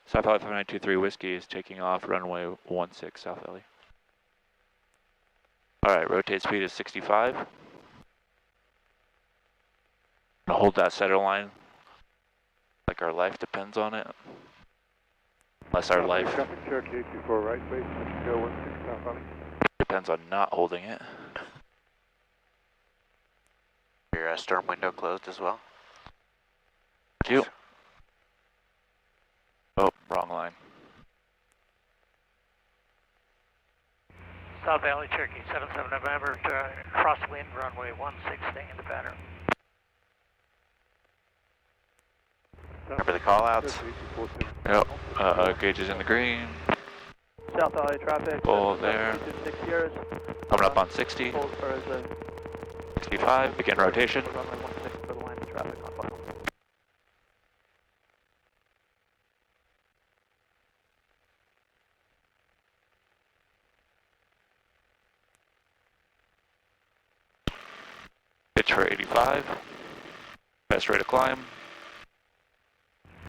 South Valley 5923 Whiskey is taking off runway 16 South Valley. Alright, rotate speed is 65. Hold that center line like our life depends on it. Unless our life Traffic Cherokee 824 right base, go 16 South Valley. depends on not holding it. Your stern window closed as well. Thank you. Oh, wrong line. South Valley Cherokee 77 November, crosswind runway 16, staying in the pattern. Remember the call outs. Yep, gauges in the green. South Valley traffic. Full there. 6 years. Coming up on 60. 65, begin rotation. Runway 16 for the line of traffic on final. Pitch for 85. Best rate of climb.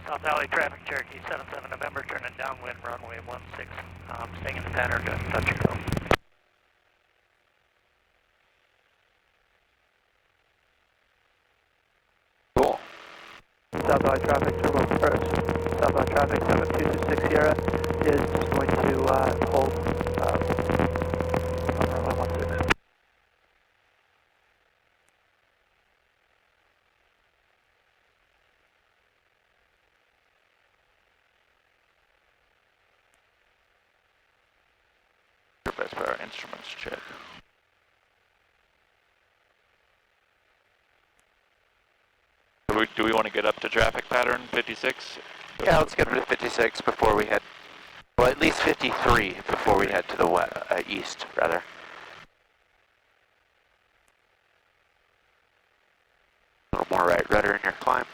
South Valley traffic Cherokee 77 November, turning downwind runway 16, staying in the pattern to touch and go. Cool. South Valley traffic, turbo first. South Valley traffic 7226 Sierra is just going to hold on runway 16. Best power instruments check. Do we want to get up to traffic pattern 56? Yeah, let's get rid of 56 before we head, well, at least 53 before we head to the east, rather. A little more right rudder in your climb.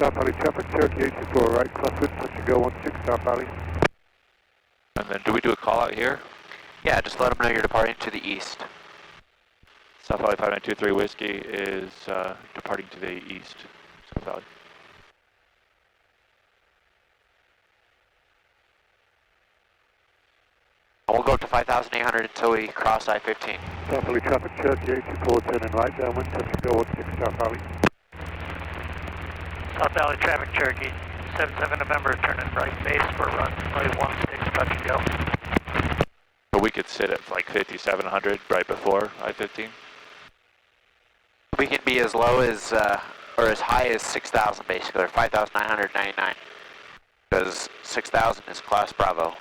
South Valley traffic Cherokee 824 right, crosswind, touch and go 16 South Valley. And then do we do a call out here? Yeah, just let them know you're departing to the east. South Valley 5923 Whiskey is departing to the east. South Valley. We'll go up to 5,800 until we cross I-15. South Valley traffic Cherokee 824 turning right downwind, touch and go 16 South Valley. South Valley traffic Cherokee 77 November, turning right base for runway 16, touch and go. But we could sit at like 5,700 right before I-15. We can be as low as, or as high as 6,000 basically, or 5,999. Because 6,000 is class Bravo.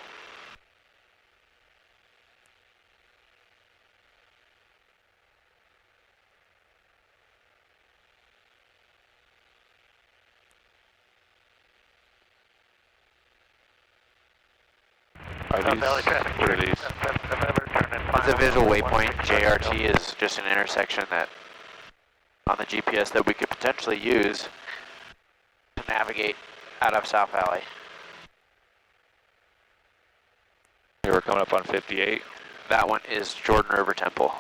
Are these, what are these? It's a visual waypoint. JRT is just an intersection that on the GPS that we could potentially use to navigate out of South Valley. Here we're coming up on 58. That one is Jordan River Temple.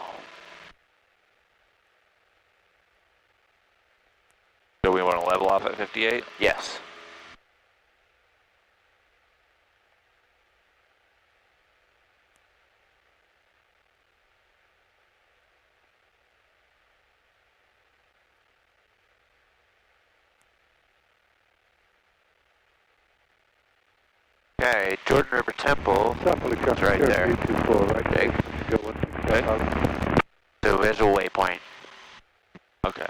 So we want to level off at 58? Yes. Okay, Jordan River Temple is right there. Big. Okay. The visual waypoint. Okay.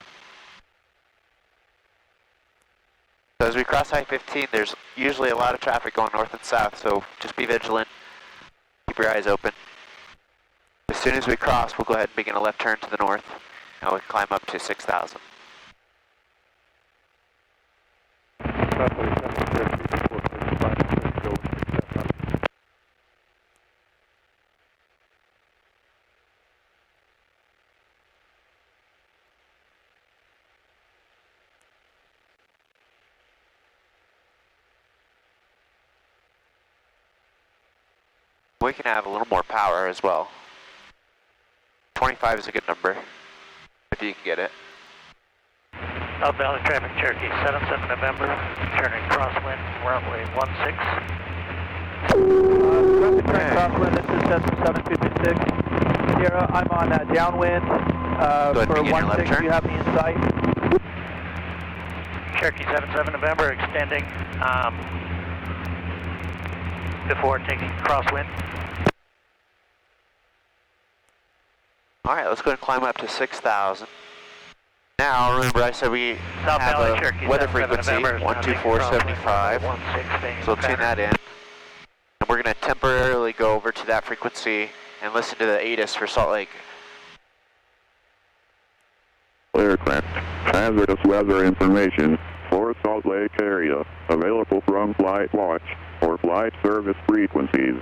So as we cross I-15, there's usually a lot of traffic going north and south, so just be vigilant. Keep your eyes open. As soon as we cross, we'll go ahead and begin a left turn to the north, and we can climb up to 6,000. We can have a little more power as well. 25 is a good number, if you can get it. South Valley traffic, Cherokee 77 November, turning crosswind, runway 16. Traffic turning crosswind, this is Cessna 7226. Sierra, I'm on downwind for 16, do you have me in sight? Cherokee 77 November, extending before taking crosswind. Alright, let's go ahead and climb up to 6,000. Now, remember I said we South have Valley, a Cherokee weather 77 frequency, November, 12475, so we'll tune that in. And we're going to temporarily go over to that frequency and listen to the ATIS for Salt Lake. Aircraft, hazardous weather information for Salt Lake area, available from Flight Watch or flight service frequencies.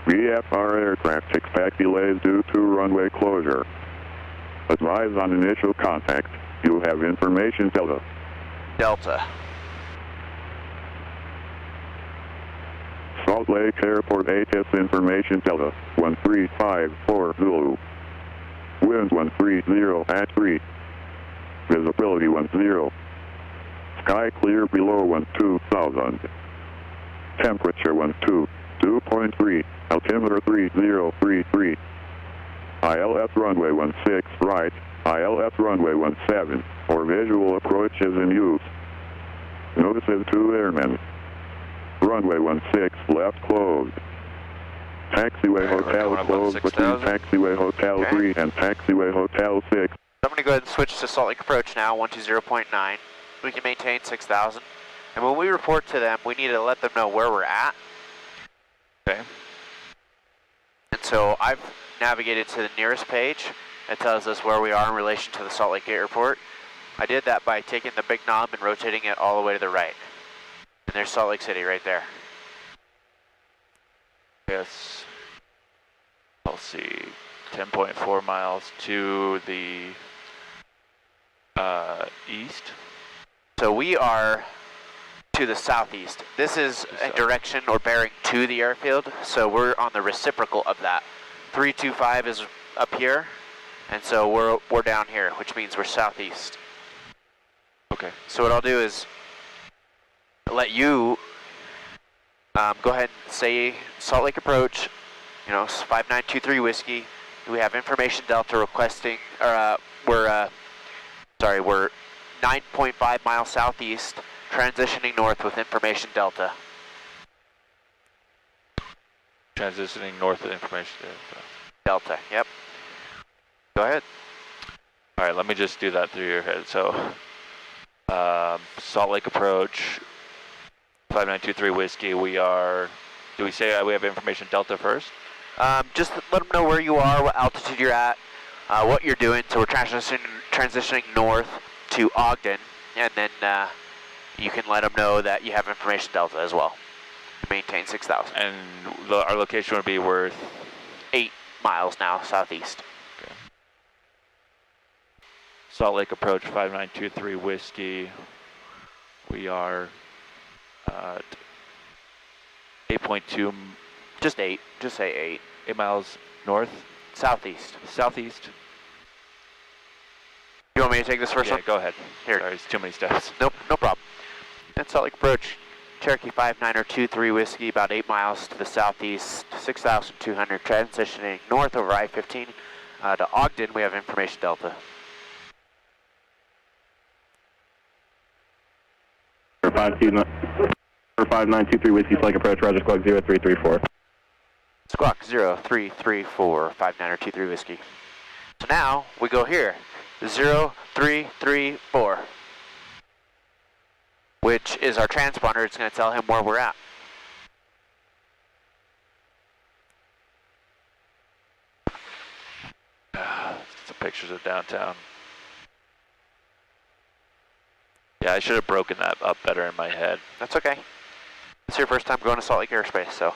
VFR aircraft expect delays due to runway closure. Advise on initial contact. You have information Delta. Delta. Salt Lake Airport ATIS information Delta 1354 Zulu. Wind 130 at 3. Visibility 10. Sky clear below 12,000. Temperature 2.3. Altimeter 3033. ILS runway 16 right. ILS runway 17 for visual approach is in use. Notices to airmen. Runway 16 left closed. Taxiway hotel closed between taxiway hotel 3 and taxiway hotel 6. I'm going to go ahead and switch to Salt Lake approach now, 120.9. We can maintain 6,000. And when we report to them, we need to let them know where we're at. Okay. And so I've navigated to the nearest page that tells us where we are in relation to the Salt Lake Airport. I did that by taking the big knob and rotating it all the way to the right. And there's Salt Lake City right there. Yes. I'll see. 10.4 miles to the east. So we are to the southeast. This is a direction or bearing to the airfield, so we're on the reciprocal of that. 325 is up here, and so we're down here, which means we're southeast. Okay. So what I'll do is let you go ahead and say Salt Lake approach, 5923 whiskey. We have information Delta requesting, we're 9.5 miles southeast, transitioning north with information Delta. Transitioning north of information Delta, yep. Go ahead. All right, let me just do that through your head. So, Salt Lake approach, 5923 whiskey. We are, do we say we have information Delta first? Just let them know where you are, what altitude you're at, what you're doing. So we're transitioning north to Ogden, and then you can let them know that you have information Delta as well. Maintain 6,000. And our location would be worth 8 miles now southeast. Okay. Salt Lake approach 5923 whiskey. We are at 8.2. Just 8. Just say 8. 8 miles north. Southeast. Southeast. You want me to take this first one? Yeah, go ahead. Here. Sorry, it's too many steps. Nope, no problem. That's Salt Lake approach. Cherokee 5923 whiskey, about 8 miles to the southeast, 6,200, transitioning north over I-15 to Ogden. We have information Delta. For 5923 whiskey, Salt Lake approach, Roger, squawk 0334. Squawk 0334, 5923 whiskey. So now we go here, 0334, which is our transponder. It's going to tell him where we're at. Some pictures of downtown. Yeah, I should have broken that up better in my head. That's okay. It's your first time going to Salt Lake airspace, so.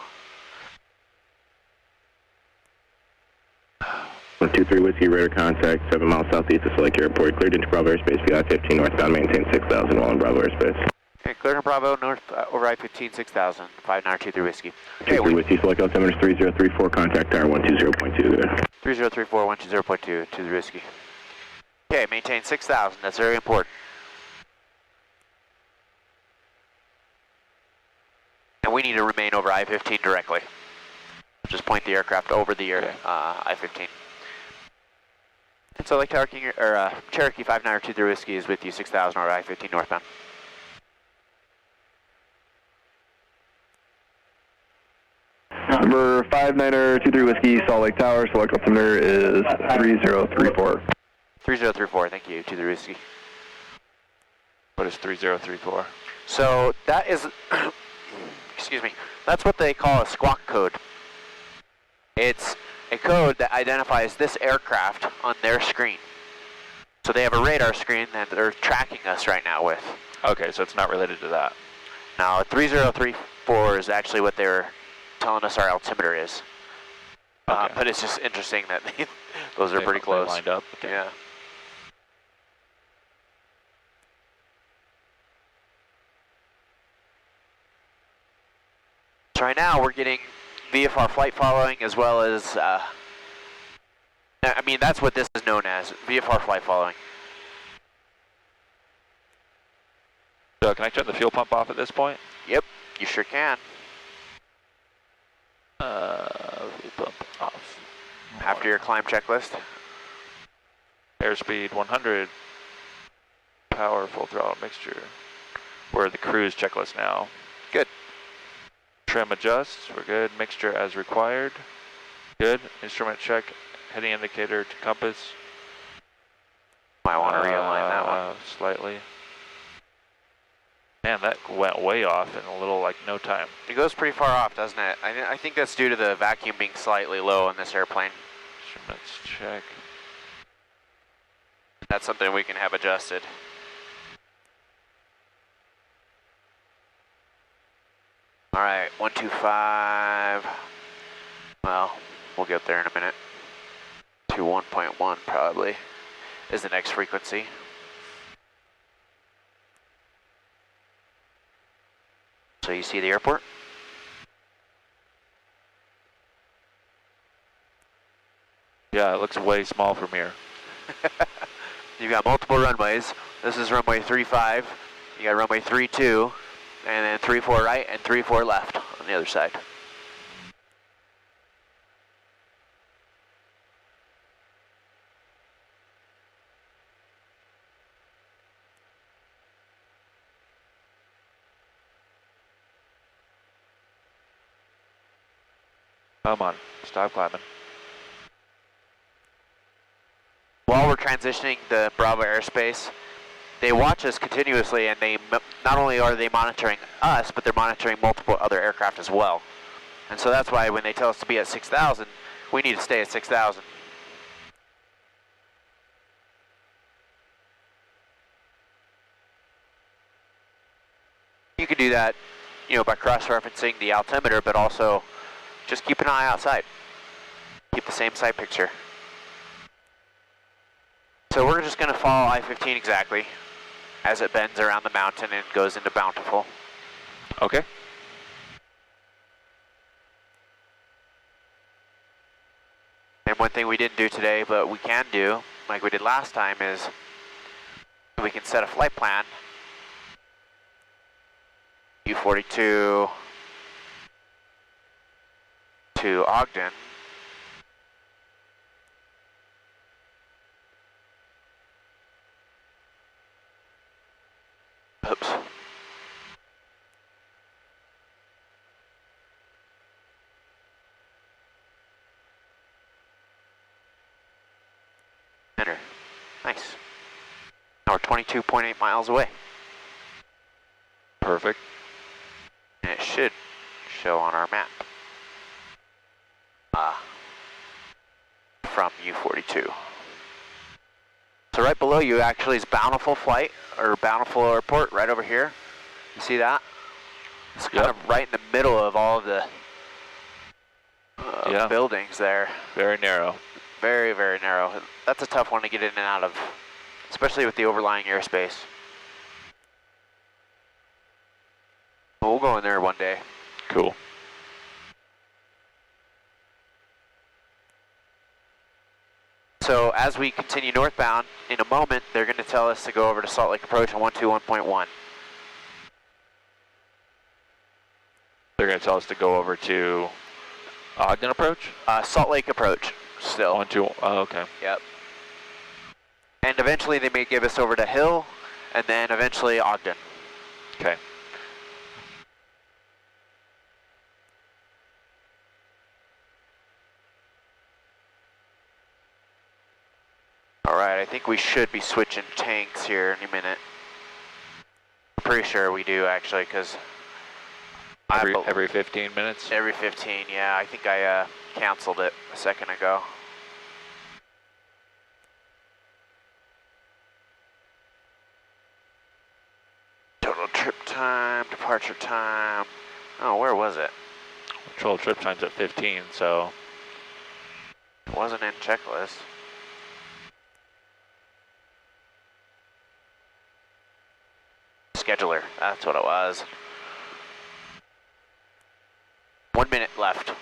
123 whiskey, radar contact, 7 miles southeast of Salt Lake Airport, cleared into Bravo airspace, via I-15 northbound, maintain 6,000 while in Bravo airspace. Okay, clear to Bravo, north over I-15, 6000, 5923 Whiskey. Okay, 23 Whiskey, select altimeter 3034, contact tower 120.2. 3034, 120.2 to the Whiskey. Okay, maintain 6000, that's very important. And we need to remain over I-15 directly. Just point the aircraft over the I-15. And so Lake Cherokee 5923 Whiskey is with you, 6000 over I-15 northbound. Number 5923 Whiskey, Salt Lake Tower, select altimeter is 3034. 3034, thank you, to the Whiskey. What is 3034? So that is, excuse me, that's what they call a squawk code. It's a code that identifies this aircraft on their screen. So they have a radar screen that they're tracking us right now with. Okay, so it's not related to that. Now 3034 is actually what they're telling us our altimeter is. Okay. But it's just interesting that those are pretty close. Lined up. Okay. Yeah. So right now we're getting VFR flight following as well as, I mean, that's what this is known as, VFR flight following. So can I turn the fuel pump off at this point? Yep, you sure can. Fuel pump off. After your climb checklist. Airspeed 100. Power, full throttle mixture. We're at the cruise checklist now. Good. Trim adjust, we're good. Mixture as required. Good. Instrument check, heading indicator to compass. Might want to realign that one. Slightly. Man, that went way off in a little, like, no time. It goes pretty far off, doesn't it? I think that's due to the vacuum being slightly low on this airplane. Instruments check. That's something we can have adjusted. All right, 125. Well, we'll get there in a minute. To 1.1 probably is the next frequency. So you see the airport? Yeah, it looks way small from here. You've got multiple runways. This is runway 35. You got runway 32, and then 34 right and 34 left on the other side. Come on, stop climbing. While we're transitioning the Bravo airspace, they watch us continuously, and they not only are they monitoring us, but they're monitoring multiple other aircraft as well. And so that's why when they tell us to be at 6,000, we need to stay at 6,000. You could do that, you know, by cross-referencing the altimeter, but also just keep an eye outside. Keep the same side picture. So we're just going to follow I-15 exactly as it bends around the mountain and goes into Bountiful. Okay. And one thing we didn't do today, but we can do, like we did last time, is we can set a flight plan. U-42 to Ogden. Oops. Enter. Nice. Now we're 22.8 miles away. Perfect. And it should show on our map. From U-42. So right below you actually is Bountiful Flight, or Bountiful Airport, right over here. You see that? It's kind of right in the middle of all of the buildings there. Very narrow. Very, very narrow. That's a tough one to get in and out of, especially with the overlying airspace. We'll go in there one day. Cool. So as we continue northbound, in a moment, they're going to tell us to go over to Salt Lake Approach on 121.1. They're going to tell us to go over to Ogden Approach? Salt Lake Approach, still. 12, oh, okay. Yep. And eventually they may give us over to Hill, and then eventually Ogden. Okay. Alright, I think we should be switching tanks here in a minute. I'm pretty sure we do, actually, because... Every 15 minutes? Every 15, yeah. I think I canceled it a second ago. Total trip time, departure time. Oh, where was it? Total trip time's at 15, so... It wasn't in checklist. Scheduler, that's what it was. 1 minute left.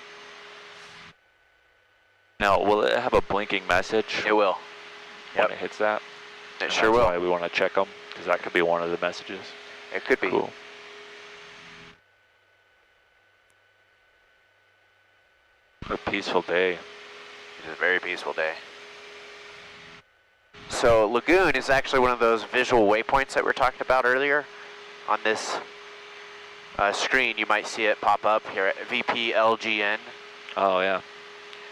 Now, will it have a blinking message? It will. When it hits that? It sure will. That's why we want to check them, because that could be one of the messages. It could be. Cool. What a peaceful day. It is a very peaceful day. So Lagoon is actually one of those visual waypoints that we were talking about earlier. On this screen, you might see it pop up here at VPLGN. Oh, yeah.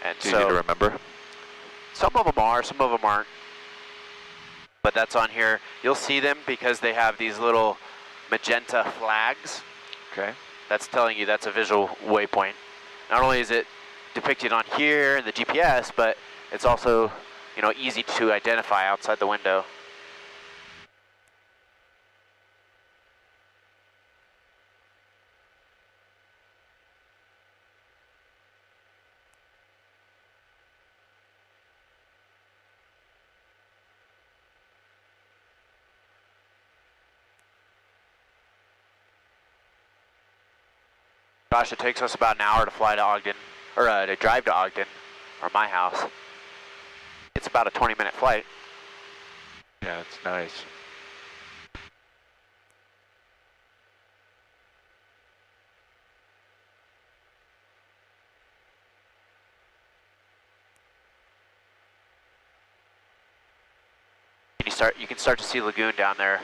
And it's easy to remember. Some of them are, some of them aren't. But that's on here. You'll see them because they have these little magenta flags. Okay. That's telling you that's a visual waypoint. Not only is it depicted on here in the GPS, but it's also, you know, easy to identify outside the window. Gosh, it takes us about an hour to fly to Ogden, or to drive to Ogden, or my house. It's about a 20-minute flight. Yeah, it's nice. And you can start to see Lagoon down there.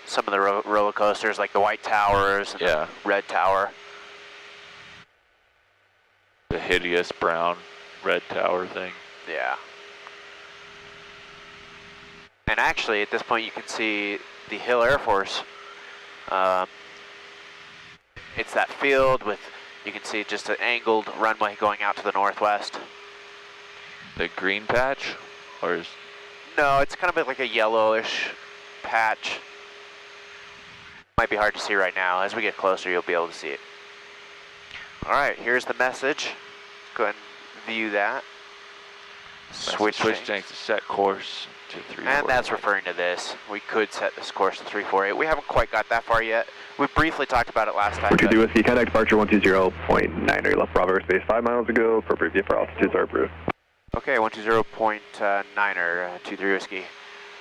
Some of the roller coasters, like the White Towers and the Red Tower. The hideous brown red tower thing. Yeah. And actually, at this point, you can see the Hill Air Force. It's that field with, you can see just an angled runway going out to the northwest. The green patch? Or is... No, it's kind of like a yellowish patch. Might be hard to see right now. As we get closer, you'll be able to see it. All right, here's the message. Go ahead and view that. Switch tanks to set course to 348. And that's referring to this. We could set this course to 348. We haven't quite got that far yet. We briefly talked about it last time. 2 Whiskey, contact departure 120.9, left Bravo airspace 5 miles ago, appropriate via for altitudes are approved. Okay, 120.9er, 23 Whiskey.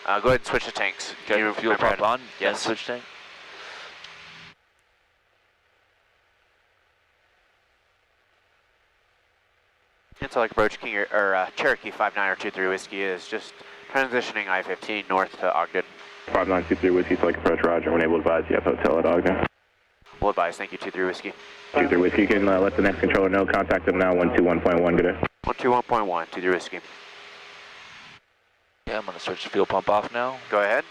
Go ahead and switch the tanks. Okay, fuel pump on? Yes. Switch tank. It's like approach King or Cherokee 59er 23 Whiskey is just transitioning I-15 north to Ogden. 5923 Whiskey, select approach, roger. When able to advise, you have hotel at Ogden. We'll advise, thank you, 23 Whiskey. 23 Whiskey, you can let the next controller know. Contact them now, 121.1, good day. 121.1, 23 Whiskey. Yeah, I'm going to switch the fuel pump off now. Go ahead.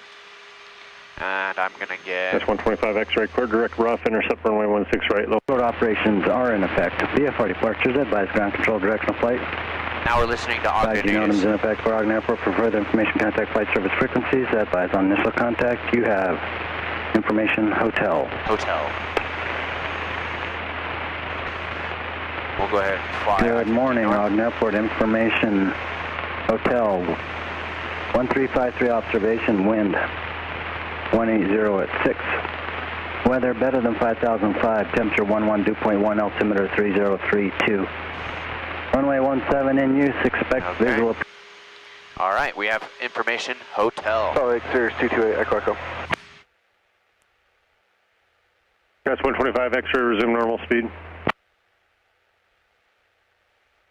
And I'm going to get... That's 125 X-ray, clear direct rough, intercept runway 16 right, low. Road operations are in effect. VFR departures, advise ground control directional flight. Now we're listening to Ogden News. Advise in effect for Ogden Airport. For further information, contact flight service frequencies. Advise on initial contact. You have information hotel. Hotel. We'll go ahead and fly. Good morning, Ogden Airport. Information hotel. 1353 observation, wind 180 at 6. Weather better than 5005, temperature 11, dew point 1, altimeter 3032. Runway 17 in use, expect visual. All right, we have information, hotel. Salt Lake, Sirius 228, Echo Echo. That's 125, X-ray, resume normal speed.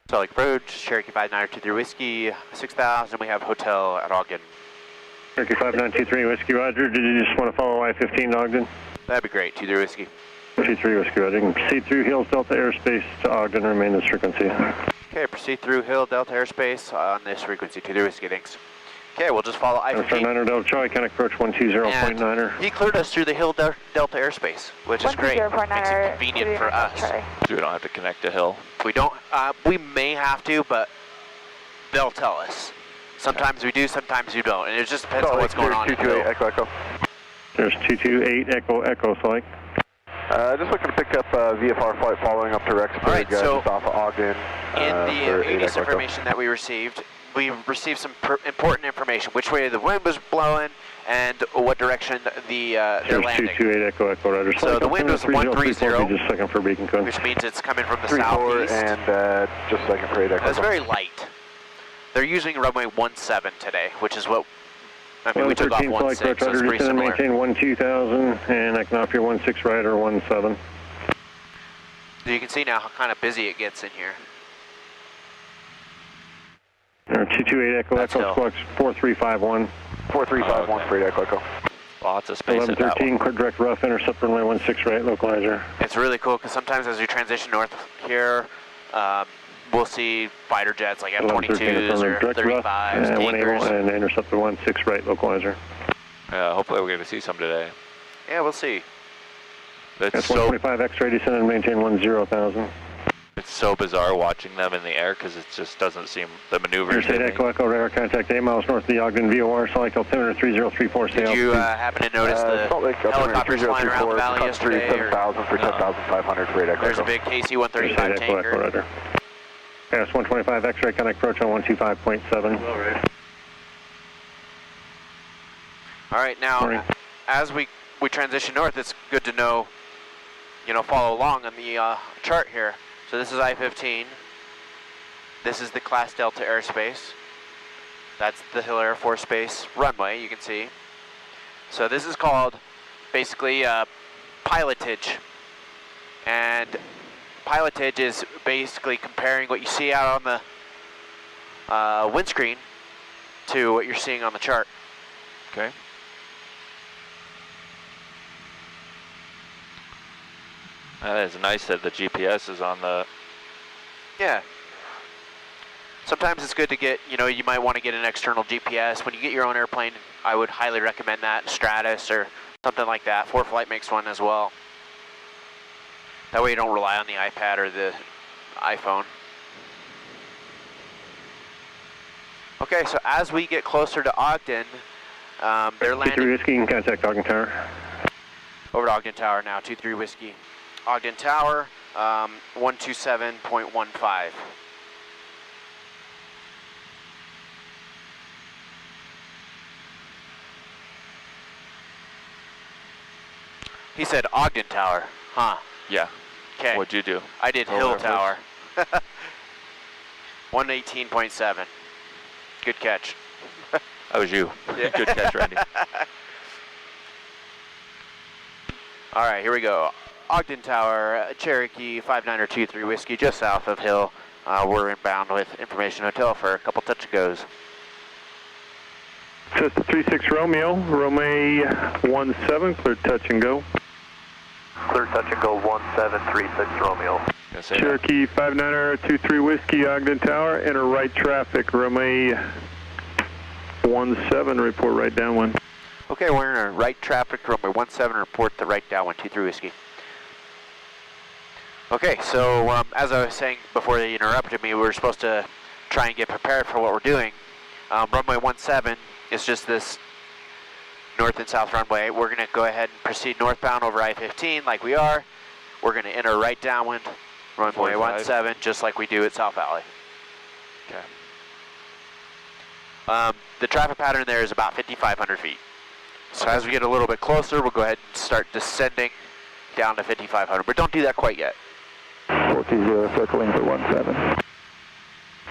Salt Lake Road, Cherokee 5923 Whiskey, 6000, we have hotel at Ogden. Cherokee 5923 Whiskey, roger. Did you just want to follow I-15 to Ogden? That'd be great, 23 Whiskey. 23 Whiskey, roger. You can proceed through Hills Delta Airspace to Ogden, remain this frequency. Okay, proceed through Hill Delta Airspace on this frequency, 23 Whiskey, thanks. Okay, we'll just follow I-15. 9er Delta Charlie, can approach 120.9er. He cleared us through the Hill Delta Airspace, which is great. Makes it convenient for us. So we don't have to connect to Hill. We don't, we may have to, but they'll tell us. Sometimes we do, sometimes we don't, and it just depends on what's going on. 228, Echo Echo. There's 228 Echo Echo, Salt Lake. Just looking to pick up VFR flight following up to Rexburg, right, so just off of Ogden. In the ADS information that we received some important information, which way the wind was blowing and what direction they're landing. 228 Echo Echo, roger. So the wind was 130, just a second for beacon code. which means it's coming from the 34 southeast. and just a second for 8 Echo. That's very light. They're using runway 17 today, which is what, I mean, we took off 16, so it's pretty similar. Maintain 12000, and I can offer you 16 right or 17. So you can see now how kind of busy it gets in here. 228 Echo Echo, Flux 4351. 4351 for 8 Echo Echo. Lots of space. 1113, clear direct rough, intercept runway 16 right, localizer. It's really cool because sometimes as we transition north here, we'll see fighter jets like F-22s or 35s, tankers. And intercept the 16 right, localizer. Hopefully we're going to see some today. Yeah, we'll see. That's so 125 X-ray, descend and maintain 10,000. It's so bizarre watching them in the air because it just doesn't seem the maneuvers. Interstate Echo Echo, radar contact 8 miles north of the Ogden VOR, Salt Lake altimeter 3034. Did you happen to notice the helicopters flying around the valley yesterday? 7,000 for 10,500 for 8 Echo Echo. There's a big KC-135 tanker. Yes, 125 X-ray, connect approach on 125.7. All right. All right, now as we transition north, it's good to know, follow along on the chart here. So this is I-15. This is the Class Delta airspace. That's the Hill Air Force Base runway, you can see. So this is called basically pilotage. And pilotage is basically comparing what you see out on the windscreen to what you're seeing on the chart. Okay. That is nice that the GPS is on the... Yeah. Sometimes it's good to get, you might want to get an external GPS. When you get your own airplane, I would highly recommend that, Stratus or something like that. ForeFlight makes one as well. That way you don't rely on the iPad or the iPhone. Okay, so as we get closer to Ogden, they're landing... 23 Whiskey, you can contact Ogden Tower. Over to Ogden Tower now, 23 Whiskey. Ogden Tower, 127.15. He said Ogden Tower, huh? Yeah. Okay. What'd you do? I did Hill Tower. 118.7. Good catch. That was you. Yeah. Good catch, Randy. All right, here we go. Ogden Tower, Cherokee 5923 Whiskey, just south of Hill. We're inbound with Information Hotel for a couple touch and goes. Cessna 36 Romeo, Romeo 17, clear touch and go. Clear touch and go 1736 Romeo. Cherokee 5923 Whiskey, Ogden Tower, enter right traffic, Romeo 17, report right downwind. Okay, we're in a right traffic, Romeo 17, report the right downwind, 23 Whiskey. Okay, so as I was saying before they interrupted me, we were supposed to try and get prepared for what we're doing. Runway 17 is just this north and south runway. We're going to go ahead and proceed northbound over I-15 like we are. We're going to enter right downwind, runway 17, just like we do at South Valley. Okay. The traffic pattern there is about 5,500 feet. So as we get a little bit closer, we'll go ahead and start descending down to 5,500, but don't do that quite yet. 420 circling for 17.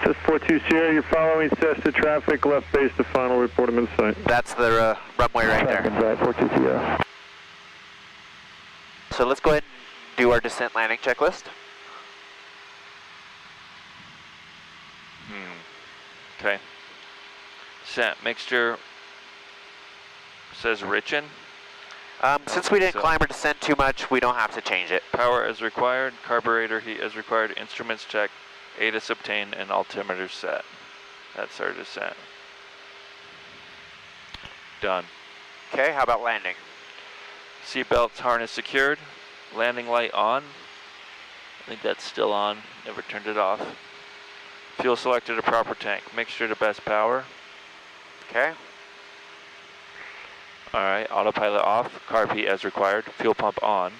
Says 42 Sierra, you're following Cessna traffic, left base to final, report them in sight. That's the runway right there. Right, 42 Sierra. So let's go ahead and do our descent landing checklist. Okay. Descent mixture says Richin. Since we didn't climb or descend too much, we don't have to change it. Power as required, carburetor heat as required, instruments checked, ATIS obtained, and altimeter set. That's our descent. Done. Okay, how about landing? Seatbelts harness secured, landing light on. I think that's still on, never turned it off. Fuel selected to proper tank, mixture to best power. Okay. Alright, autopilot off, carb heat as required, fuel pump on.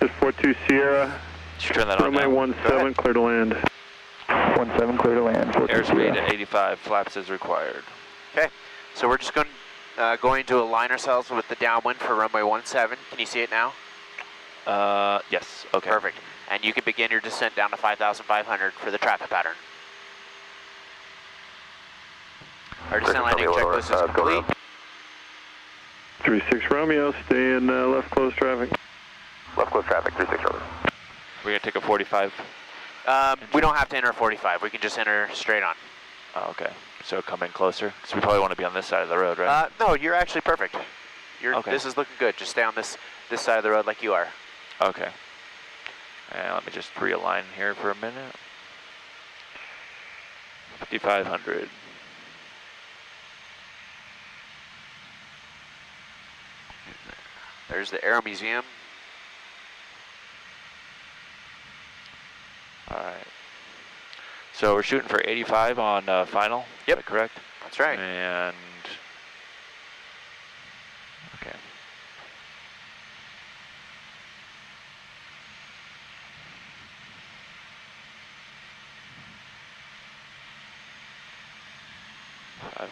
Says 42 Sierra, Should turn that on runway now. 17, clear to land. 17, clear to land. Airspeed at 85, flaps as required. Okay, so we're just going to align ourselves with the downwind for runway 17. Can you see it now? Yes, okay. Perfect. And you can begin your descent down to 5,500 for the traffic pattern. Our descent landing checklist is complete. 36 Romeo, stay in left close traffic. Left close traffic, 36 Romeo. We're going to take a 45. We don't have to enter 45. We can just enter straight on. Oh, okay. So come in closer? Because we probably want to be on this side of the road, right? No, you're actually perfect. Okay. This is looking good. Just stay on this side of the road like you are. Okay. And let me just realign here for a minute. 5,500. There's the Aero Museum. Alright. So we're shooting for 85 on final? Yep. Is that correct? That's right. And... Okay. Five.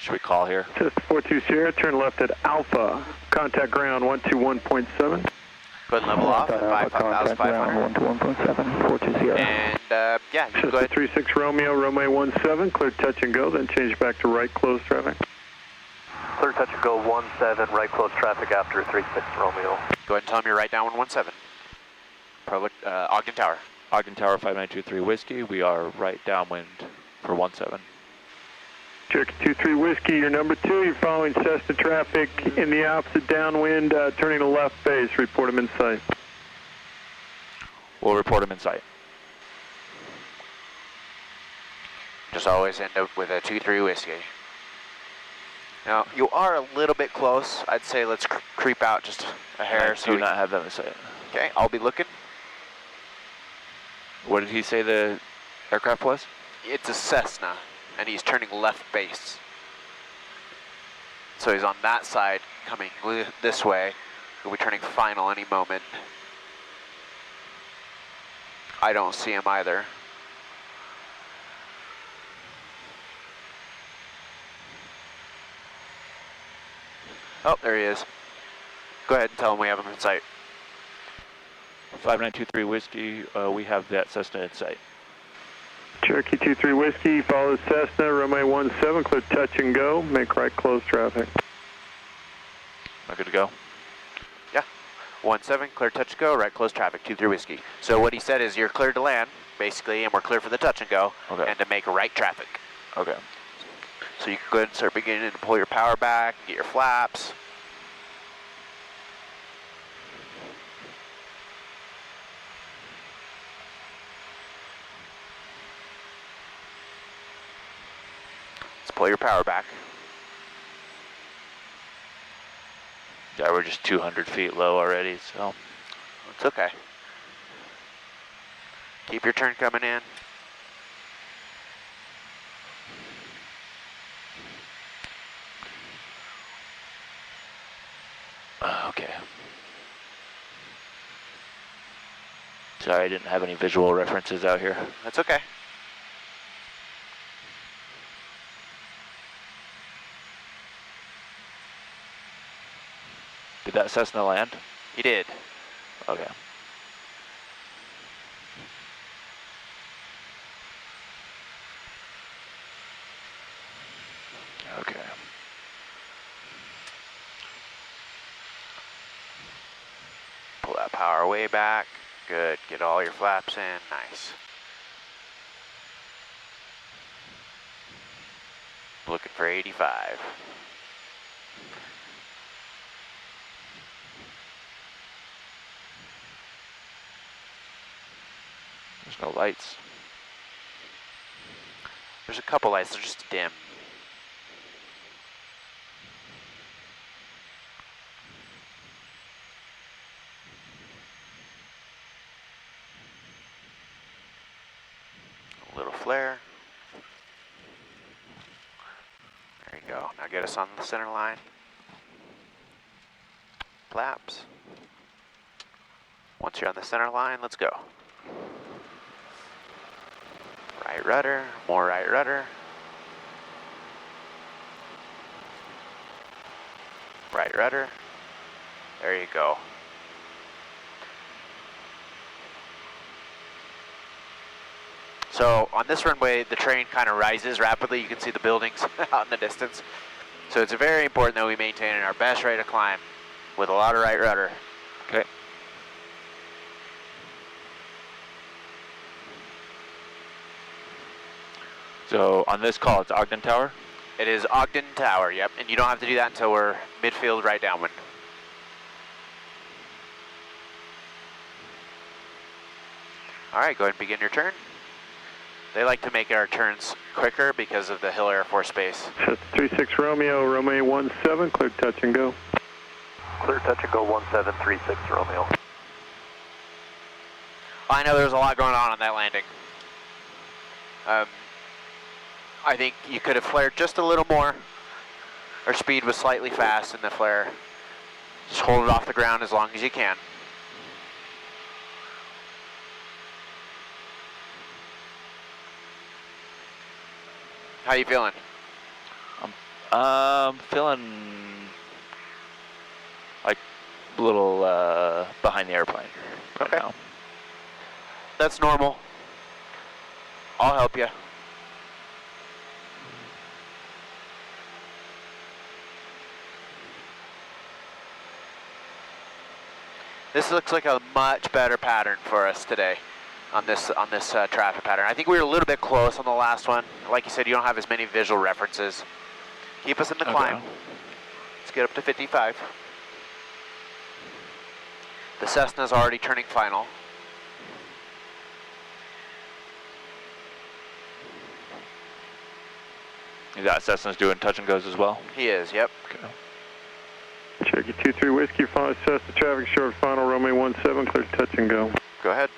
Should we call here? Says 42 Sierra, turn left at Alpha, contact ground 121.7. Go ahead and level off at 5,500. 121.7, 42 Sierra. And yeah, you can Says go ahead. 36 Romeo, runway 17, clear touch and go, then change back to right close traffic. Clear touch and go 17, right close traffic after 36 Romeo. Go ahead and tell them you're right down 117. Ogden Tower. Ogden Tower 5923 Whiskey. We are right downwind for 17. Cherokee 23 Whiskey, you're number 2. You're following Cessna traffic in the opposite downwind, turning to left base. Report them in sight. We'll report them in sight. Just always end up with a 2-3 Whiskey. Now, you are a little bit close. I'd say let's creep out just a hair. Do not have them in sight. Okay, I'll be looking. What did he say the aircraft was? It's a Cessna, and he's turning left base. So he's on that side, coming this way. He'll be turning final any moment. I don't see him either. Oh, there he is. Go ahead and tell him we have him in sight. 5923 Whiskey, we have that Cessna in sight. Cherokee 23 Whiskey, follow Cessna, runway 17, clear touch and go, make right close traffic. Am I good to go? Yeah. 17, clear touch and go, right close traffic, 23 Whiskey. So what he said is you're cleared to land, basically, and we're clear for the touch and go, Okay. and to make right traffic. Okay. So you can go ahead and start beginning to pull your power back, get your flaps. Let's pull your power back. Yeah, we're just 200 feet low already, so. It's okay. Keep your turn coming in. Okay. Sorry, I didn't have any visual references out here. That's okay. Did that Cessna land? He did. Okay. Okay. Pull that power way back. Good. Get all your flaps in. Nice. Looking for 85. There's no lights. There's a couple lights. They're just dim. A little flare. There you go. Now get us on the center line. Flaps. Once you're on the center line, let's go. Right rudder, more right rudder. Right rudder. There you go. So on this runway, the terrain kind of rises rapidly. You can see the buildings out in the distance. So it's very important that we maintain our best rate of climb with a lot of right rudder. Okay. So on this call, it's Ogden Tower? It is Ogden Tower, yep. And you don't have to do that until we're midfield right downwind. All right, go ahead and begin your turn. They like to make our turns quicker because of the Hill Air Force Base. 36 Romeo, Romeo 17, clear touch and go. Clear touch and go 1736 Romeo. I know there's a lot going on that landing. I think you could have flared just a little more. Our speed was slightly fast in the flare. Just hold it off the ground as long as you can. How you feeling? Feeling like a little behind the airplane right now. That's normal. I'll help you. This looks like a much better pattern for us today on this traffic pattern. I think we were a little bit close on the last one. Like you said, you don't have as many visual references. Keep us in the climb. Let's get up to 55. The Cessna's already turning final. You got Cessna's doing touch and goes as well? He is, yep. Okay. Cherokee 23 Whiskey, follow Cessna traffic, short final, Romeo 17, clear touch and go. Go ahead.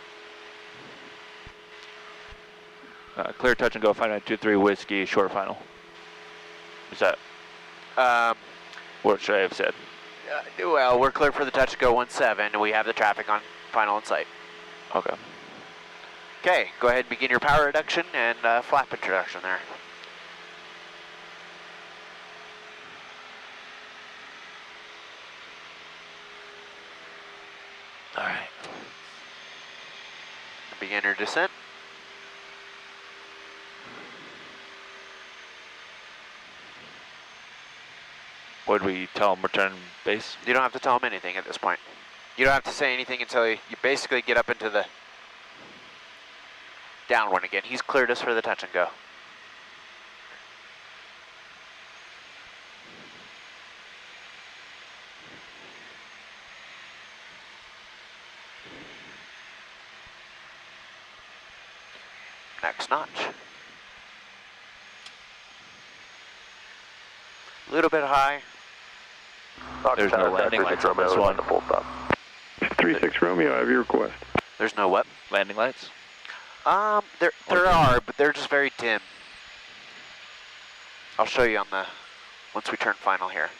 Clear touch and go, 5923 Whiskey, short final. Is that? What should I have said? Well, we're clear for the touch and go 17, and we have the traffic on final in sight. Okay. Okay, go ahead and begin your power reduction and flap introduction there. All right. Begin your descent. What did we tell him? Return base? You don't have to tell him anything at this point. You don't have to say anything until you basically get up into the downwind again. He's cleared us for the touch and go. Next notch. A little bit high. There's no landing lights on this one. 36 Romeo, I have your request. There's no what? Landing lights? There are, but they're just very dim. I'll show you on the, once we turn final here.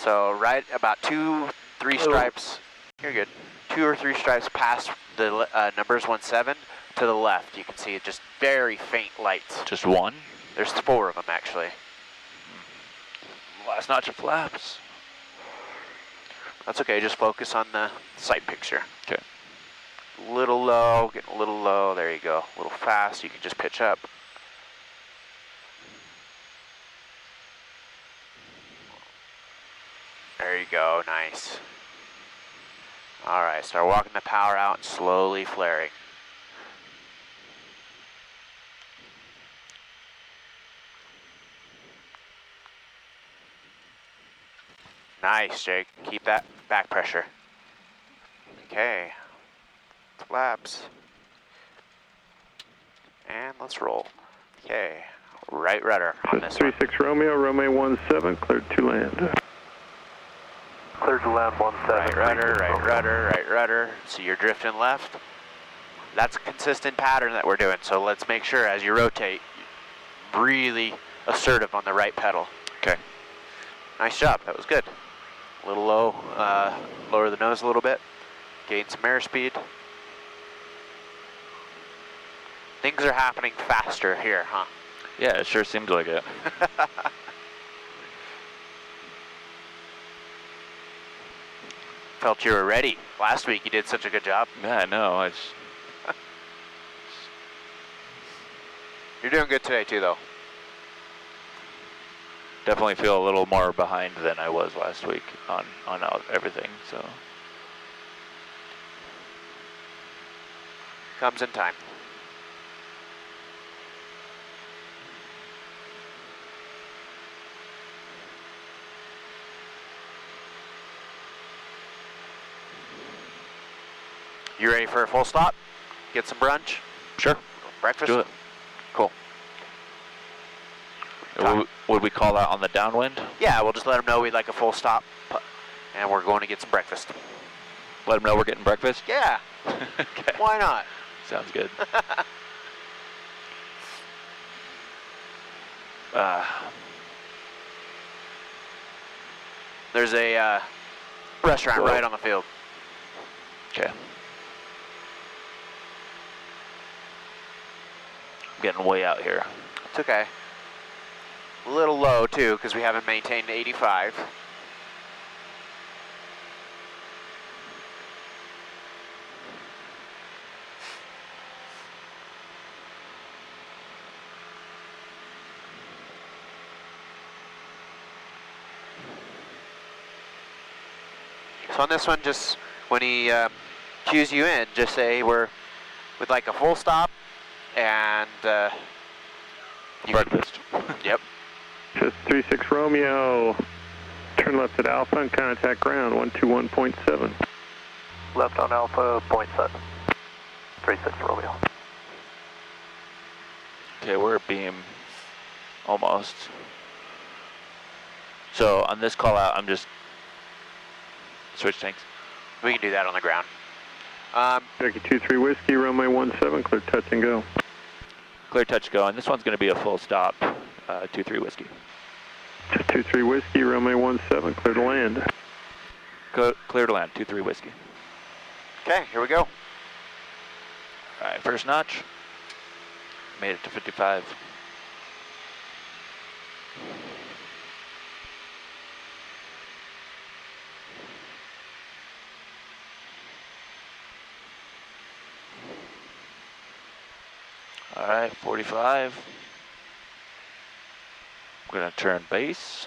So right about 2, 3 stripes. You're good. 2 or 3 stripes past the numbers 17 to the left. You can see just very faint lights. Just one? There's 4 of them actually. Last notch of flaps. That's okay, just focus on the sight picture. Okay. A little low, getting a little low, there you go. A little fast, you can just pitch up. There you go, nice. All right, start walking the power out and slowly flaring. Nice, Jake. Keep that back pressure. Okay. Flaps. And let's roll. Okay. Right rudder on this 36 Romeo, Romeo 17, cleared to land. Cleared to land 17. Right rudder, right rudder, right rudder. So you're drifting left. That's a consistent pattern that we're doing. So let's make sure as you rotate, really assertive on the right pedal. Okay. Nice job. That was good. A little low, lower the nose a little bit, gain some airspeed. Things are happening faster here, huh? Yeah, it sure seems like it. Felt you were ready. Last week you did such a good job. Yeah, I know. You're doing good today too, though. Definitely feel a little more behind than I was last week on everything, so. Comes in time. You ready for a full stop? Get some brunch? Sure. Breakfast? Do it. Cool. Would we call that on the downwind? Yeah, we'll just let them know we'd like a full stop, and we're going to get some breakfast. Let them know we're getting breakfast? Yeah. Okay. Why not? Sounds good. There's a restaurant right on the field. Okay. Getting way out here. It's okay. A little low too, because we haven't maintained 85. So on this one, just when he cues you in, just say we'd like a full stop and Breakfast. Yep. Just 36 Romeo, turn left at Alpha and contact ground 121.7. Left on Alpha, 0.7. 36 Romeo. Okay, we're at beam almost. So on this call out, I'm just switch tanks. We can do that on the ground. Jackie 23 Whiskey, Romeo 17, clear touch and go. Clear touch go, and this one's going to be a full stop, 23 Whiskey. Just 23 Whiskey, Romeo 17, clear to land. Clear to land, 23 Whiskey. Okay, here we go. All right, first notch. Made it to 55. All right, 45. I'm gonna turn base.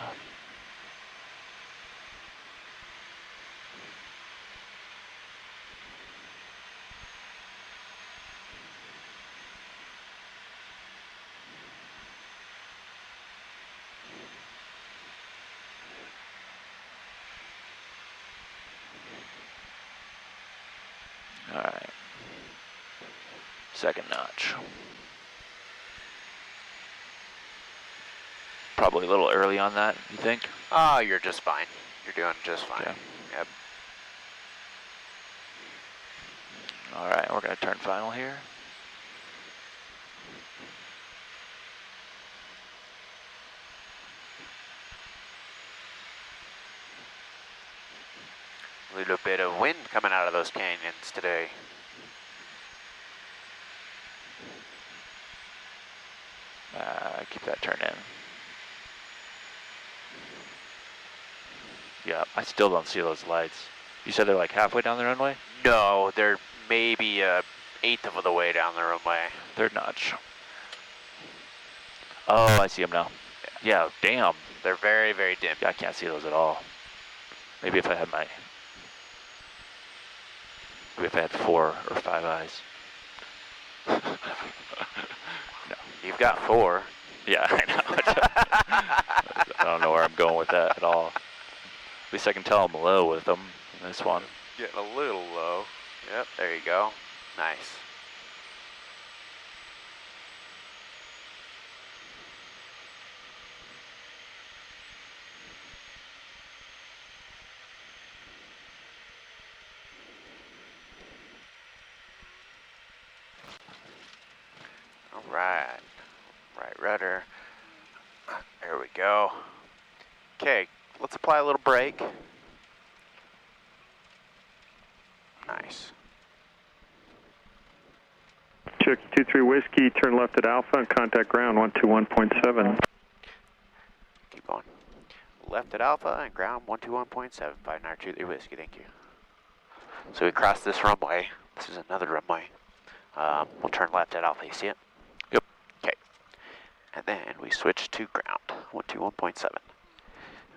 All right, second notch. Probably a little early on that, you think? Oh, you're just fine. You're doing just fine. Okay. Yep. All right, we're gonna turn final here. A little bit of wind coming out of those canyons today. Keep that turn in. Yeah, I still don't see those lights. You said they're like halfway down the runway? No, they're maybe an eighth of the way down the runway. Third notch. Oh, I see them now. Yeah, damn. They're very, very dim. Yeah, I can't see those at all. Maybe if I had maybe if I had 4 or 5 eyes. No. You've got 4. Yeah, I know. I don't know where I'm going with that at all. At least I can tell I'm low with them in this one. Getting a little low. Yep, there you go. Nice. All right. Right rudder. There we go. Okay, let's apply a little brake. Nice. Cherokee 23 Whiskey, turn left at Alpha and contact ground 121.7. Keep going. Left at Alpha and ground 121.7, 5923 Whiskey, thank you. So we crossed this runway. This is another runway. We'll turn left at Alpha, you see it? Yep. Okay. And then we switch to ground, 121.7. And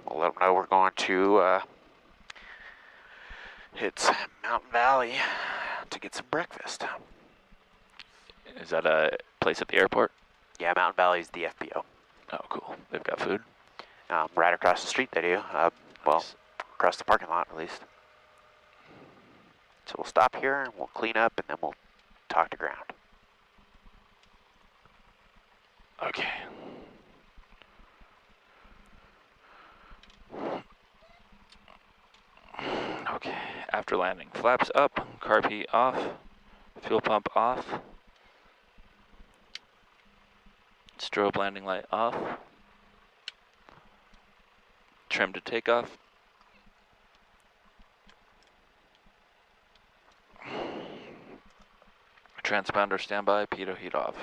we'll let them know we're going to hit Mountain Valley to get some breakfast. Is that a place at the airport? Yeah, Mountain Valley's the FBO. Oh, cool. They've got food? Right across the street they do. Well, across the parking lot at least. So we'll stop here and we'll clean up and then we'll talk to ground. Okay. Okay, after landing, flaps up, carb heat off, fuel pump off, strobe landing light off, trim to takeoff, transponder standby, pitot heat off.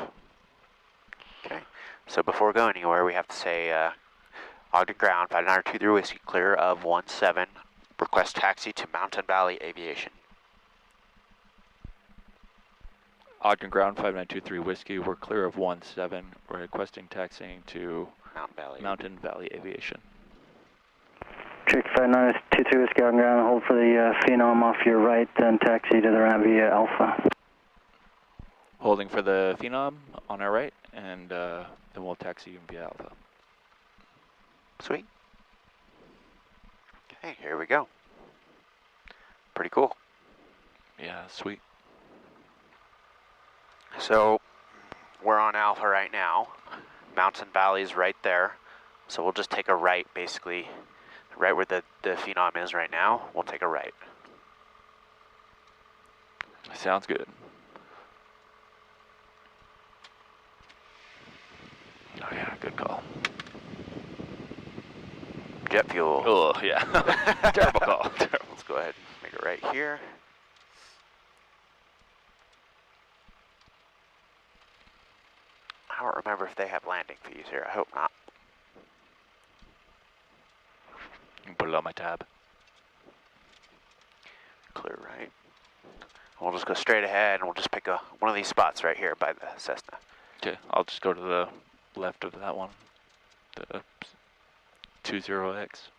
Okay, so before going anywhere, we have to say Ogden ground, 5923 Whiskey, clear of 17. Request taxi to Mountain Valley Aviation. Ogden ground, 5923 Whiskey, we're clear of 17. We're requesting taxiing to Mountain Valley Aviation. Cherokee 5923 Whiskey on ground, hold for the Phenom off your right, then taxi to the ramp via Alpha. Holding for the Phenom on our right, and then we'll taxi you via Alpha. Sweet. Okay, here we go. Pretty cool. Yeah, sweet. So, we're on Alpha right now. Mountain Valley's right there. So we'll just take a right, basically, right where the Phenom is right now. We'll take a right. Sounds good. Oh yeah, good call. Jet fuel. Oh yeah, terrible call. Let's go ahead and make it right here. I don't remember if they have landing fees here. I hope not. Put it on my tab. Clear right. We'll just go straight ahead and we'll just pick one of these spots right here by the Cessna. Okay, I'll just go to the left of that one. The 20X.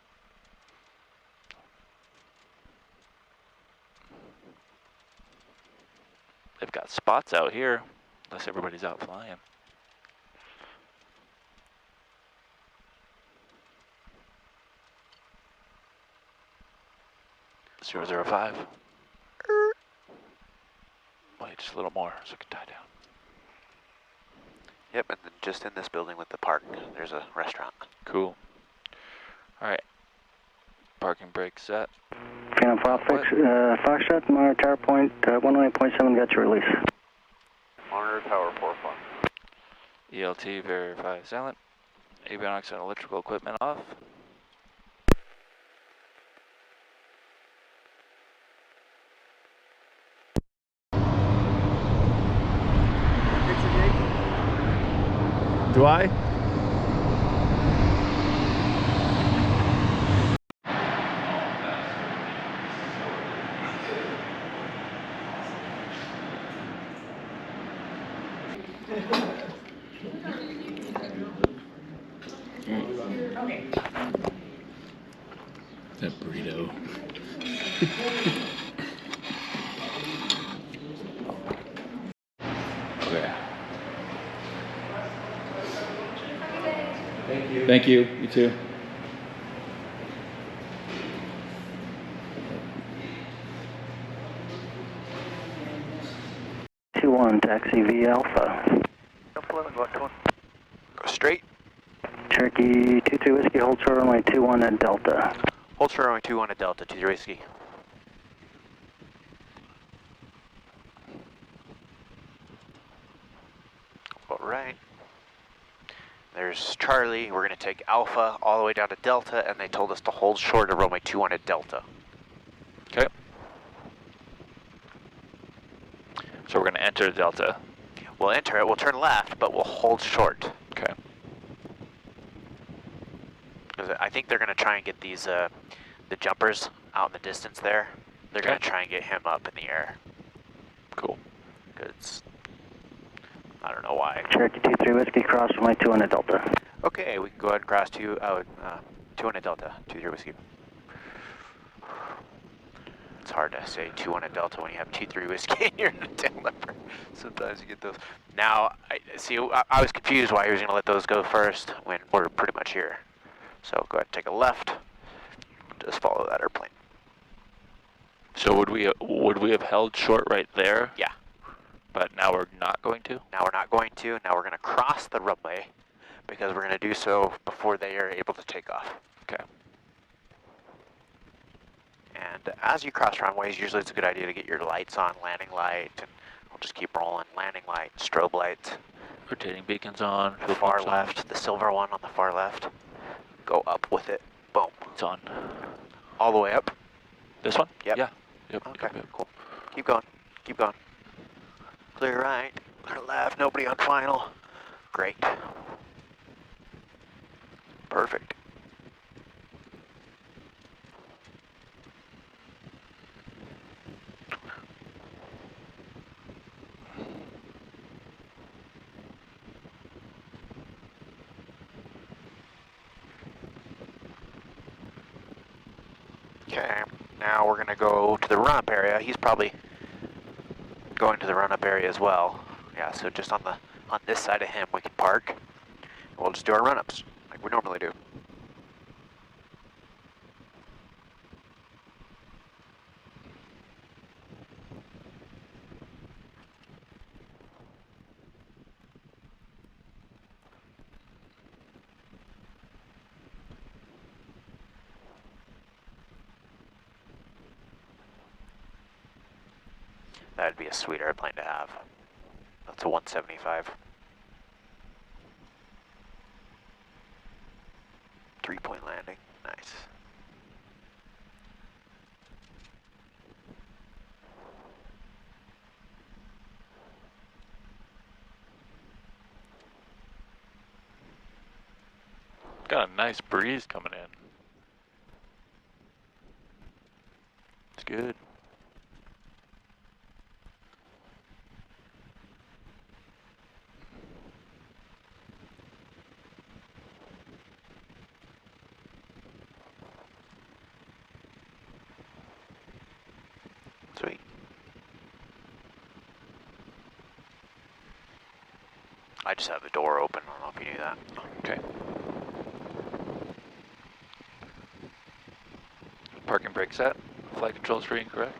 They've got spots out here, unless everybody's out flying. 005. Wait, just a little more so it can die down. Yep, and then just in this building with the park, there's a restaurant. Cool. Alright. Parking brake set. Phenom Foxtrot, monitor tower point, 108.7, got your release. Monitor tower 4-4. ELT verify silent. Avionics and electrical equipment off. Do I? That burrito. Okay. Thank you. Thank you. You too. Taxi V Alpha. Go straight. Cherokee 23 Whiskey, hold short runway 21 at Delta. Hold short runway 21 at Delta, 23 Whiskey. All right. There's Charlie. We're going to take Alpha all the way down to Delta, and they told us to hold short of runway 21 at Delta. Okay. So we're going to enter Delta. We'll enter it, we'll turn left, but we'll hold short. Okay. Because I think they're going to try and get these, the jumpers out in the distance there. They're going to try and get him up in the air. Cool. Because I don't know why. Cherokee 23 Whiskey, cross runway 21 at Delta. Okay, we can go ahead and cross 21 at Delta, 23 Whiskey. It's hard to say 21 at Delta when you have 23 Whiskey and you're in a tail number. Sometimes you get those. Now, I was confused why he was going to let those go first when we're pretty much here. So go ahead and take a left. Just follow that airplane. So would we have held short right there? Yeah. But now we're not going to? Now we're not going to. Now we're going to cross the runway because we're going to do so before they are able to take off. Okay. And as you cross runways, usually it's a good idea to get your lights on, landing light, and we'll just keep rolling. Landing light, strobe light. Rotating beacons on. The far left, the silver one on the far left. Go up with it. Boom. It's on. All the way up. This one? Yep. Yeah. Yep. Okay, Yep. cool. Keep going. Keep going. Clear right, clear left, nobody on final. Great. Perfect. Okay, now we're gonna go to the run-up area. He's probably going to the run-up area as well. Yeah, so just on this side of him we can park. We'll just do our run-ups like we normally do. That'd be a sweet airplane to have. That's a 175. 3-point landing. Nice. Got a nice breeze coming in. It's good. Sweet. I just have the door open. I don't know if you knew that. Okay. Parking brake set. Flight control screen, correct?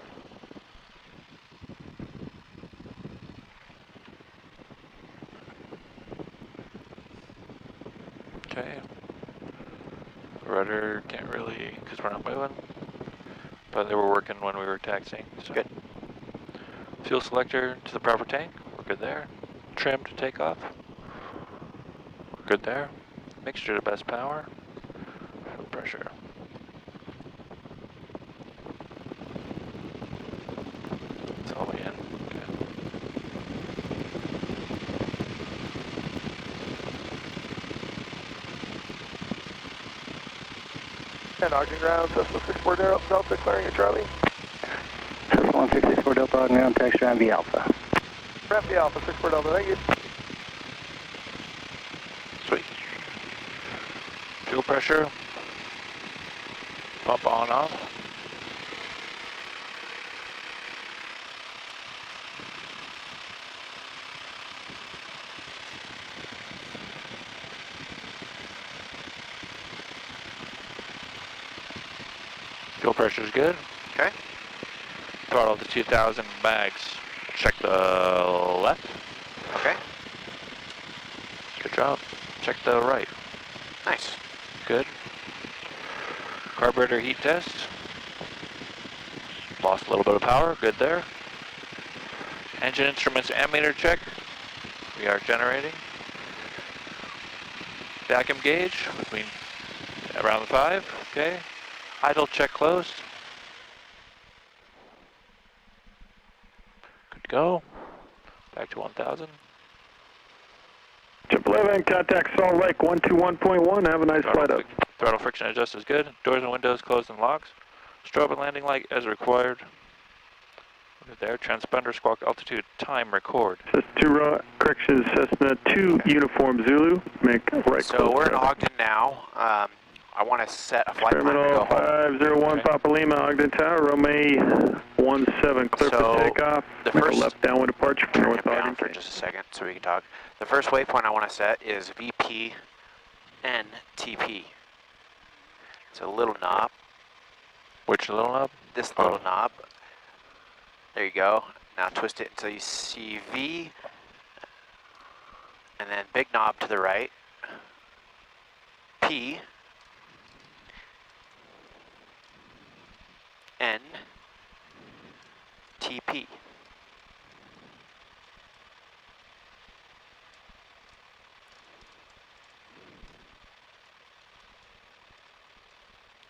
Okay. Rudder can't really, because we're not moving. But they were working when we were taxiing. So. Good. Fuel selector to the proper tank. We're good there. Trim to take off. We're good there. Mixture to best power. Fuel pressure. It's all the way in. Okay. And Ogden ground, Cessna 64 Delta, clearing a Charlie. Cessna 1664 Delta, Ogden ground, taxi around V Alpha. Ramp V Alpha, 64 Delta, thank you. Sweet. Fuel pressure. Pump on off. Fuel pressure is good. Okay. Throttle to 2,000 mags. Check the left. Okay. Good job. Check the right. Nice. Good. Carburetor heat test. Lost a little bit of power. Good there. Engine instruments ammeter check. We are generating. Vacuum gauge between around 5. Okay. Idle check closed. Good to go. Back to 1,000. 11, contact Salt Lake 121.1. Have a nice flight up. Throttle friction adjust is good. Doors and windows closed and locks. Strobe and landing light as required. Good there. Transponder squawk altitude time record. Cessna 2, correction, Cessna 2 Uniform Zulu. Make right. So we're in Ogden now. I want to set a flight plan to Terminal go home. 501 Papa Lima, Ogden Tower, Romeo 17, clear for takeoff. The Make first a left downwind departure from turn North him down Ogden. for just a second so we can talk. The first waypoint I want to set is VPNTP. It's a little knob. Which little knob? This little knob. There you go. Now twist it until you see V. And then big knob to the right. P. N. TP.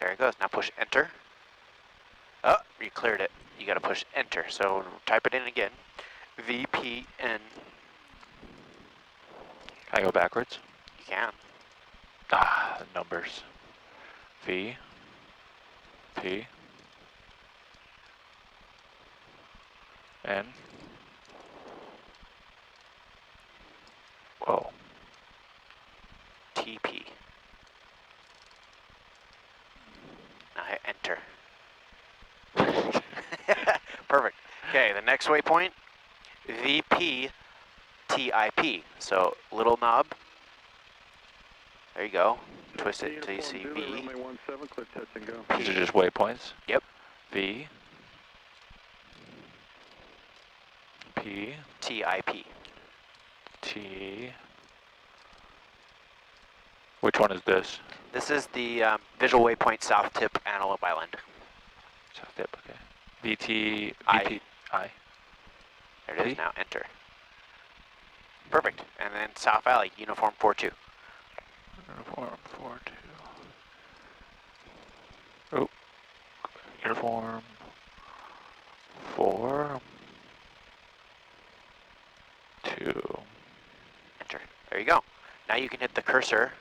There it goes. Now push enter. Oh, you cleared it. You got to push enter. So type it in again. VPN. Can I go backwards? You can. Ah, numbers. V. P. N. Whoa. TP. Now hit enter. Perfect. Okay, the next waypoint, VPTIP. So little knob. There you go. Twist it until you see V. These are just waypoints? Yep. V. P. TIP. T. Which one is this? This is the visual waypoint south tip Antelope Island. South tip, okay. VT. I. I. There it is P? now. Enter. Perfect. And then South Valley, uniform 42. Uniform 42. Oh. Uniform 4. 2. Enter. There you go. Now you can hit the cursor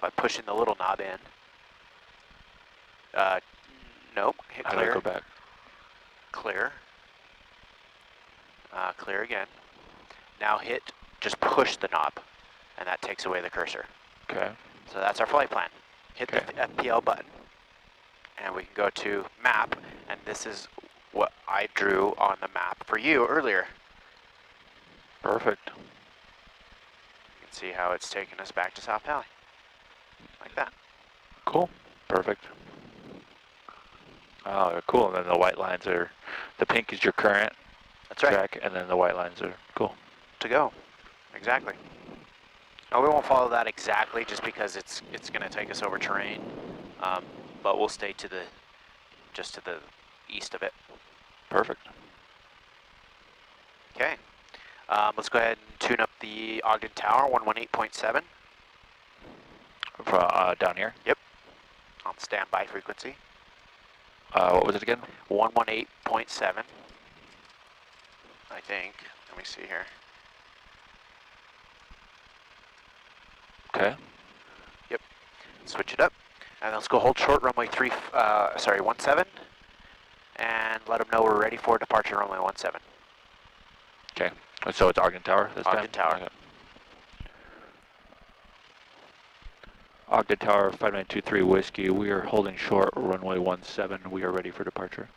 by pushing the little knob in. Nope. Hit How do I clear. go back? Clear. Clear again. Now just push the knob, and that takes away the cursor. Okay. So that's our flight plan. Hit the FPL button, and we can go to map, and this is what I drew on the map for you earlier. Perfect. You can see how it's taking us back to South Valley, like that. Cool. Perfect. Oh, cool. And then the white lines are, the pink is your current track, and then the white lines are cool. To go. Exactly. Now we won't follow that exactly just because it's going to take us over terrain, but we'll stay to just to the east of it. Perfect. Okay. Let's go ahead and tune up the Ogden Tower, 118.7. Down here? Yep. On standby frequency. What was it again? 118.7. I think. Let me see here. Okay. Yep. Switch it up. And let's go hold short runway 17, and let them know we're ready for departure runway 17. Okay, so it's Ogden Tower this time? Ogden Tower. Okay. Ogden Tower, 5923 Whiskey. We are holding short runway 17. We are ready for departure.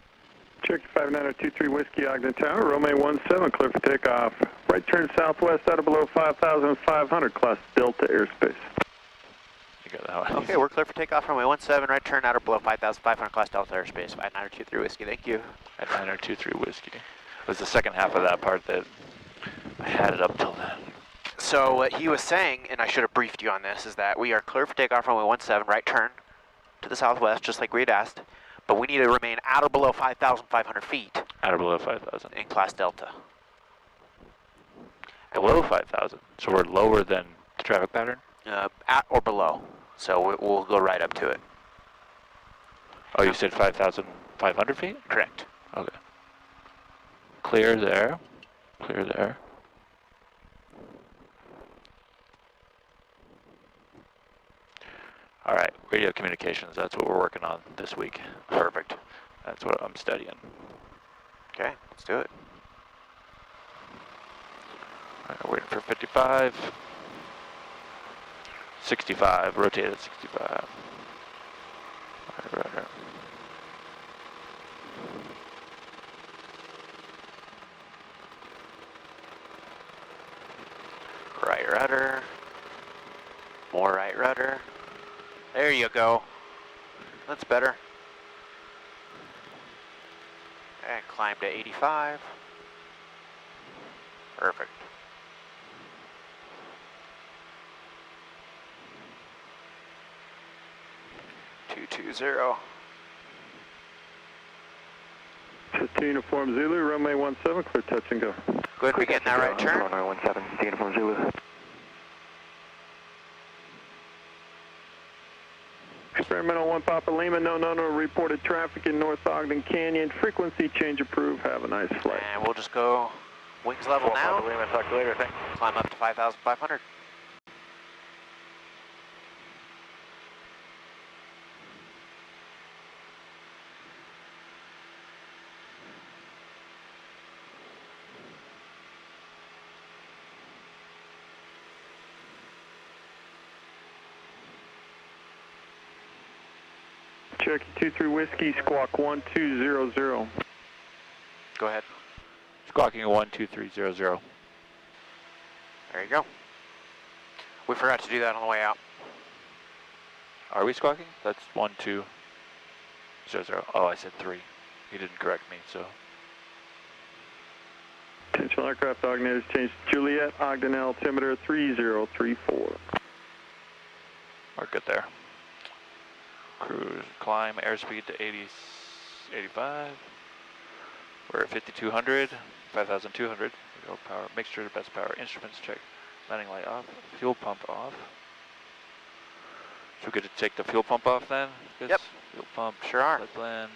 Check 59023 Whiskey, Ogden Tower, runway 17, clear for takeoff. Right turn southwest out of below 5,500, class Delta airspace. You got that one. Okay, we're clear for takeoff runway 17, right turn outer below 5,500, class Delta airspace, 59023 Whiskey, thank you. 5923 Whiskey. It was the second half of that part that I had it up till then. So what he was saying, and I should have briefed you on this, is that we are clear for takeoff runway 17, right turn to the southwest, just like we had asked, but we need to remain at or below 5,500 feet. At or below 5,000. In class Delta. Below 5,000, so we're lower than the traffic pattern? At or below, so we'll go right up to it. Oh, you said 5,500 feet? Correct. Okay. Clear there. Clear there. All right, radio communications, that's what we're working on this week. Perfect. That's what I'm studying. Okay, let's do it. All right, waiting for 55. 65, rotate at 65. Right rudder. Right rudder. More right rudder. There you go. That's better. And climb to 85. Perfect. Zero. 2 Uniform Zulu, runway 17, clear touch and go. Go ahead and begin that right turn. Runway 17, Uniform Zulu. Experimental 1 Papa Lima, no reported traffic in North Ogden Canyon. Frequency change approved. Have a nice flight. And we'll just go wings level now. Papa Lima, talk to you later, thanks. Climb up to 5,500. Cherokee 23 Whiskey, squawk 1200. Go ahead. Squawking 12300. There you go. We forgot to do that on the way out. Are we squawking? That's 1200. Oh, I said 3. He didn't correct me, so. Attention aircraft, Ogden has changed to Juliet, Ogden altimeter 3034. We're good there. Cruise, climb, airspeed to 85. We're at 5,200, 5,200. Go power, mixture to best power, instruments check, landing light off, fuel pump off. So we get to take the fuel pump off then? Yep. Fuel pump. Sure are. Let land.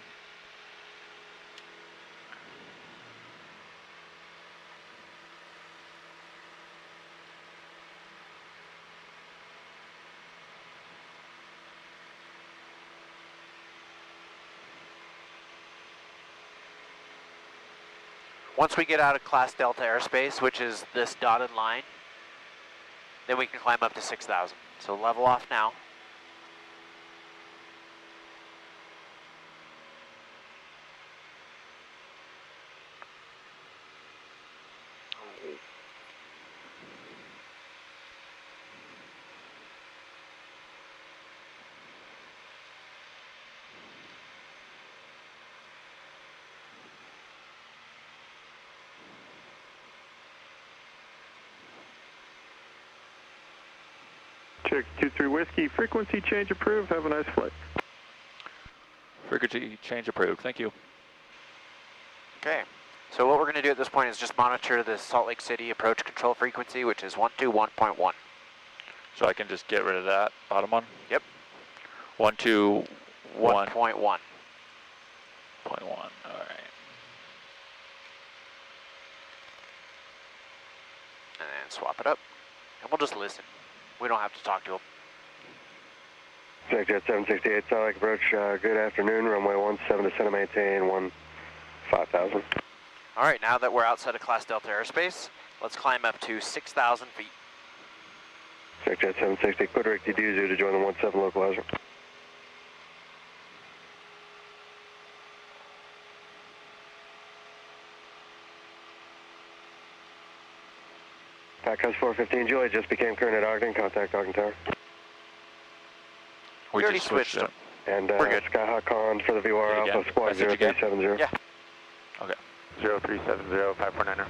Once we get out of class Delta airspace, which is this dotted line, then we can climb up to 6,000. So level off now. Cherokee 23 Whiskey, frequency change approved. Have a nice flight. Frequency change approved. Thank you. Okay. So what we're going to do at this point is just monitor the Salt Lake City approach control frequency, which is 121.1. So I can just get rid of that bottom one? Yep. 121.1. 1.1. All right. And then swap it up. And we'll just listen. We don't have to talk to them. Jet 768, Salt Lake approach, good afternoon, runway 17 descend and maintain 15,000. All right, now that we're outside of Class Delta airspace, let's climb up to 6,000 feet. Jet 760, clear direct TD to join the 17 localizer. Packhouse 415, Julie just became current at Ogden, contact Ogden Tower. We already switched them. And we're good. Skyhawk on for the VR Alpha squad 0370. Yeah. Okay. 0370, 549er.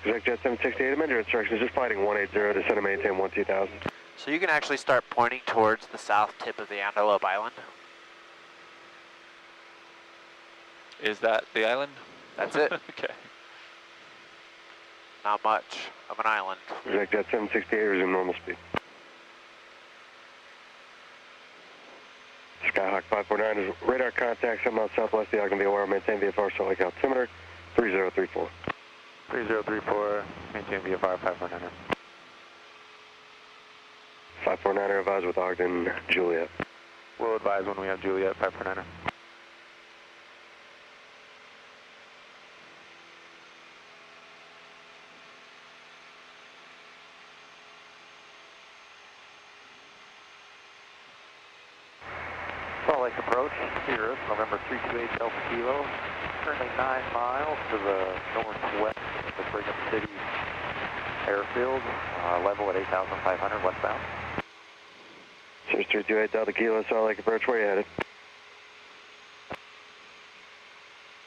Jet 768, amend your instructions, just flighting 180, descend and maintain 12,000. So you can actually start pointing towards the south tip of the Antelope Island. Is that the island? That's it. Okay. Not much of an island. Jet 768, resume normal speed. Skyhawk 549 is radar contact 7 miles southwest of the Ogden VOR, maintain VFR Salt Lake altimeter 3034. 3034, maintain VFR 549er. 549er advise with Ogden, Juliet. We'll advise when we have Juliet, 549er. Salt Lake approach, Cirrus, November 328 Delta Kilo, currently 9 miles to the northwest of the Brigham City airfield, level at 8,500 westbound. Cirrus 328 Delta Kilo, Salt Lake approach, where are you headed?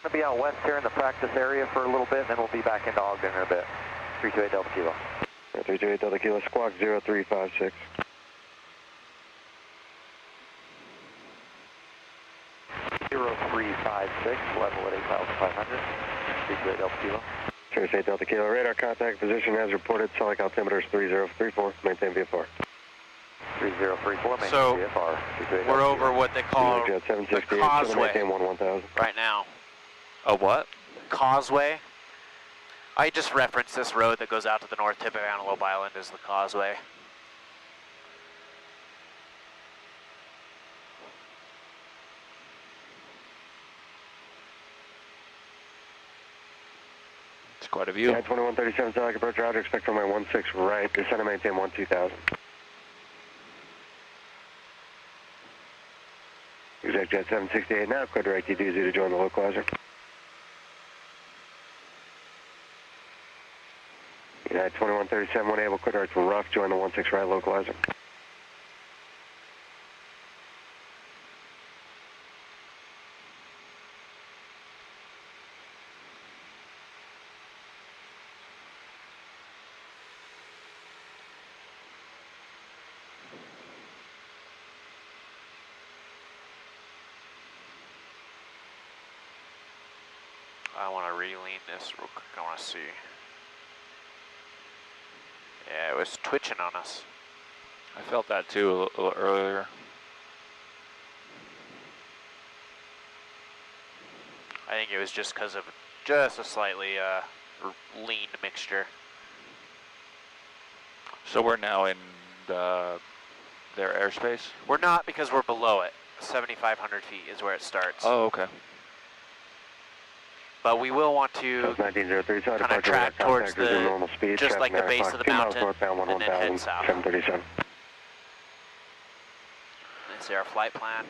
Going to be out west here in the practice area for a little bit, then we'll be back into Ogden in a bit. 328 Delta Kilo. 328 Delta Kilo, squawk 0356. 0356, level at 8,500. 328 Delta Kilo. Cirrus 8 Delta Kilo, radar contact position as reported, Salt Lake altimeter is 3034, maintain VFR. 3034, maintain So, VFR. we're over what they call Jet the 768, causeway maintain 1000. right now. A what? Causeway. I just referenced this road that goes out to the north tip of Antelope Island as the causeway. It's quite a view. Yeah, 2137 Salt Lake approach, roger, expect runway 16 right, descend and maintain 12,000. Exec Jet 768 now, clear direct TD to join the localizer. United 2137, when able, clear direct for rough, join the 16 right localizer. I want to re-lean this real quick. I want to see. Yeah, it was twitching on us. I felt that too a little earlier. I think it was just because of just a slightly lean mixture. So we're now in their airspace? We're not, because we're below it. 7,500 feet is where it starts. Oh, okay. But we will want to kind of track towards the, just like the base of the mountain, and then head south. 737. Let's see, our flight plan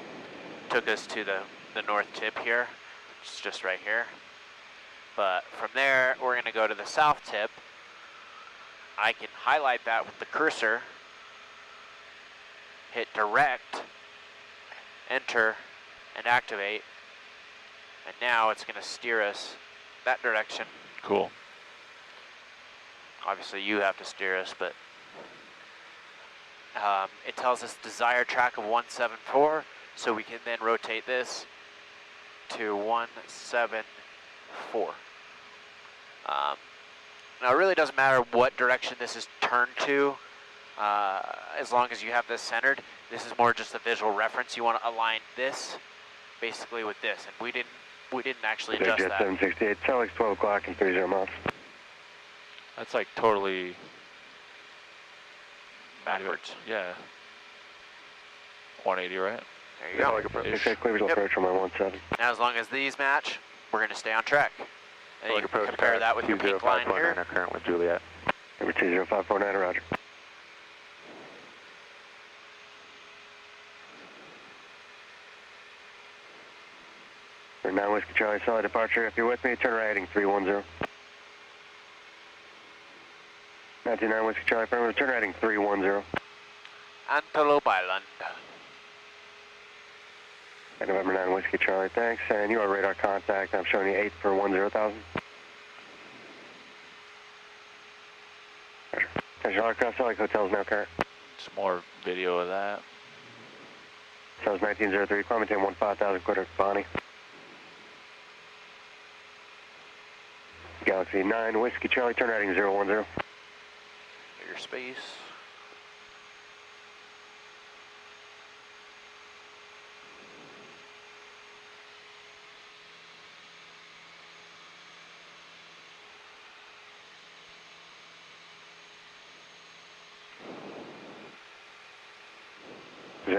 took us to the north tip here, which is just right here. But from there, we're going to go to the south tip. I can highlight that with the cursor, hit direct, enter, and activate. And now it's going to steer us that direction. Cool. Obviously you have to steer us, but it tells us desired track of 174, so we can then rotate this to 174. Now it really doesn't matter what direction this is turned to, as long as you have this centered. This is more just a visual reference. You want to align this basically with this, and we didn't actually adjust Jet that. 768, Salt Lake's 12 o'clock and 30 miles. That's like totally backwards. Yeah. 180, right? There you go. Like Cleaver's approach on my 17. Now, as long as these match, we're going to stay on track. And you can compare that with your pink line here. Current with Juliet. Number 20549, roger. For 9 Whiskey Charlie, solid departure. If you're with me, turn right heading 310. 99 Whiskey Charlie, affirmative, turn right heading 310. Antelope Island. November 9 Whiskey Charlie, thanks. And you are radar contact. I'm showing you 8 for 10,000. Charlie Cross, Salt Lake Hotel's now current. Just more video of that. So it's 1903, climb maintain 15,000, quarter Bonnie. Galaxy 9 Whiskey Charlie, turn heading 010. Your space.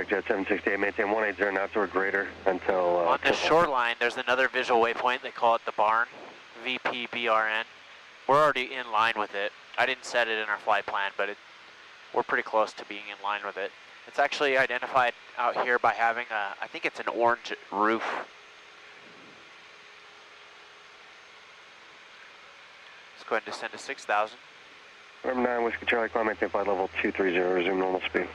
Jet 768, maintain 180 knots or greater until... On the shoreline, there's another visual waypoint. They call it the barn, VPBRN. We're already in line with it. I didn't set it in our flight plan, but we're pretty close to being in line with it. It's actually identified out here by having I think it's an orange roof. Let's go ahead and descend to 6,000. November 9 Whiskey Charlie, climb maintain flight level 230, resume normal speed.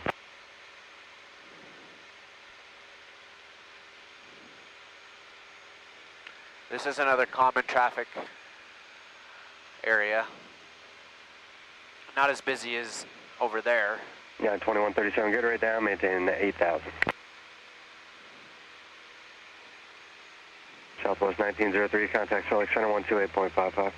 This is another common traffic area. Not as busy as over there. Yeah, 2137, good right down, maintain 8,000. Southwest 1903, contact Salt Lake Center 128.55.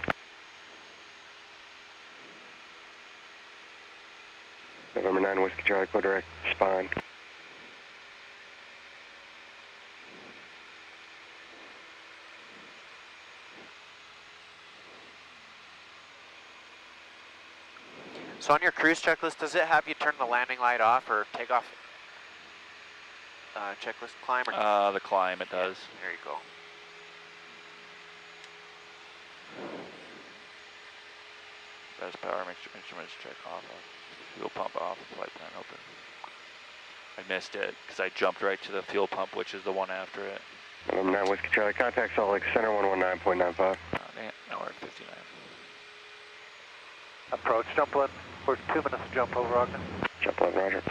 November 9 Whiskey Charlie, code direct, spine. So on your cruise checklist, does it have you turn the landing light off or take off checklist climb? Or The climb, it does. Yeah, there you go. Best power instruments check off. Fuel pump off, flight plan open. I missed it because I jumped right to the fuel pump, which is the one after it. November 9 Whiskey Charlie, contact Salt Lake Center 119.95. Oh, damn, now we're at 59. Approach, jump left. We're 2 minutes to jump over Ogden. Jump left, roger.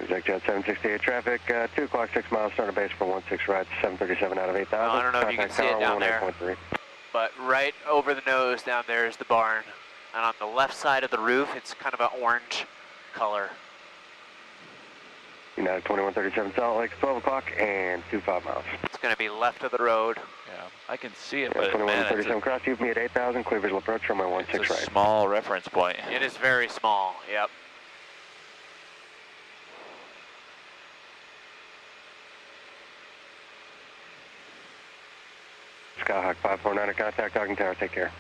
Jet 768 traffic, 2 o'clock, 6 miles, start a base for 16 rides, 737 out of 8,000. Well, I don't know if you can see it down there, but right over the nose down there is the barn. And on the left side of the roof, it's kind of an orange color. United 2137 Salt Lake, 12 o'clock and 25 miles. It's going to be left of the road. Yeah, I can see it, Yeah, but 2137 cross, you've me at 8,000, Cleavers approach from my 16 right. It's a small reference point. It is very small, yep. Skyhawk 549, contact Ogden Tower, take care.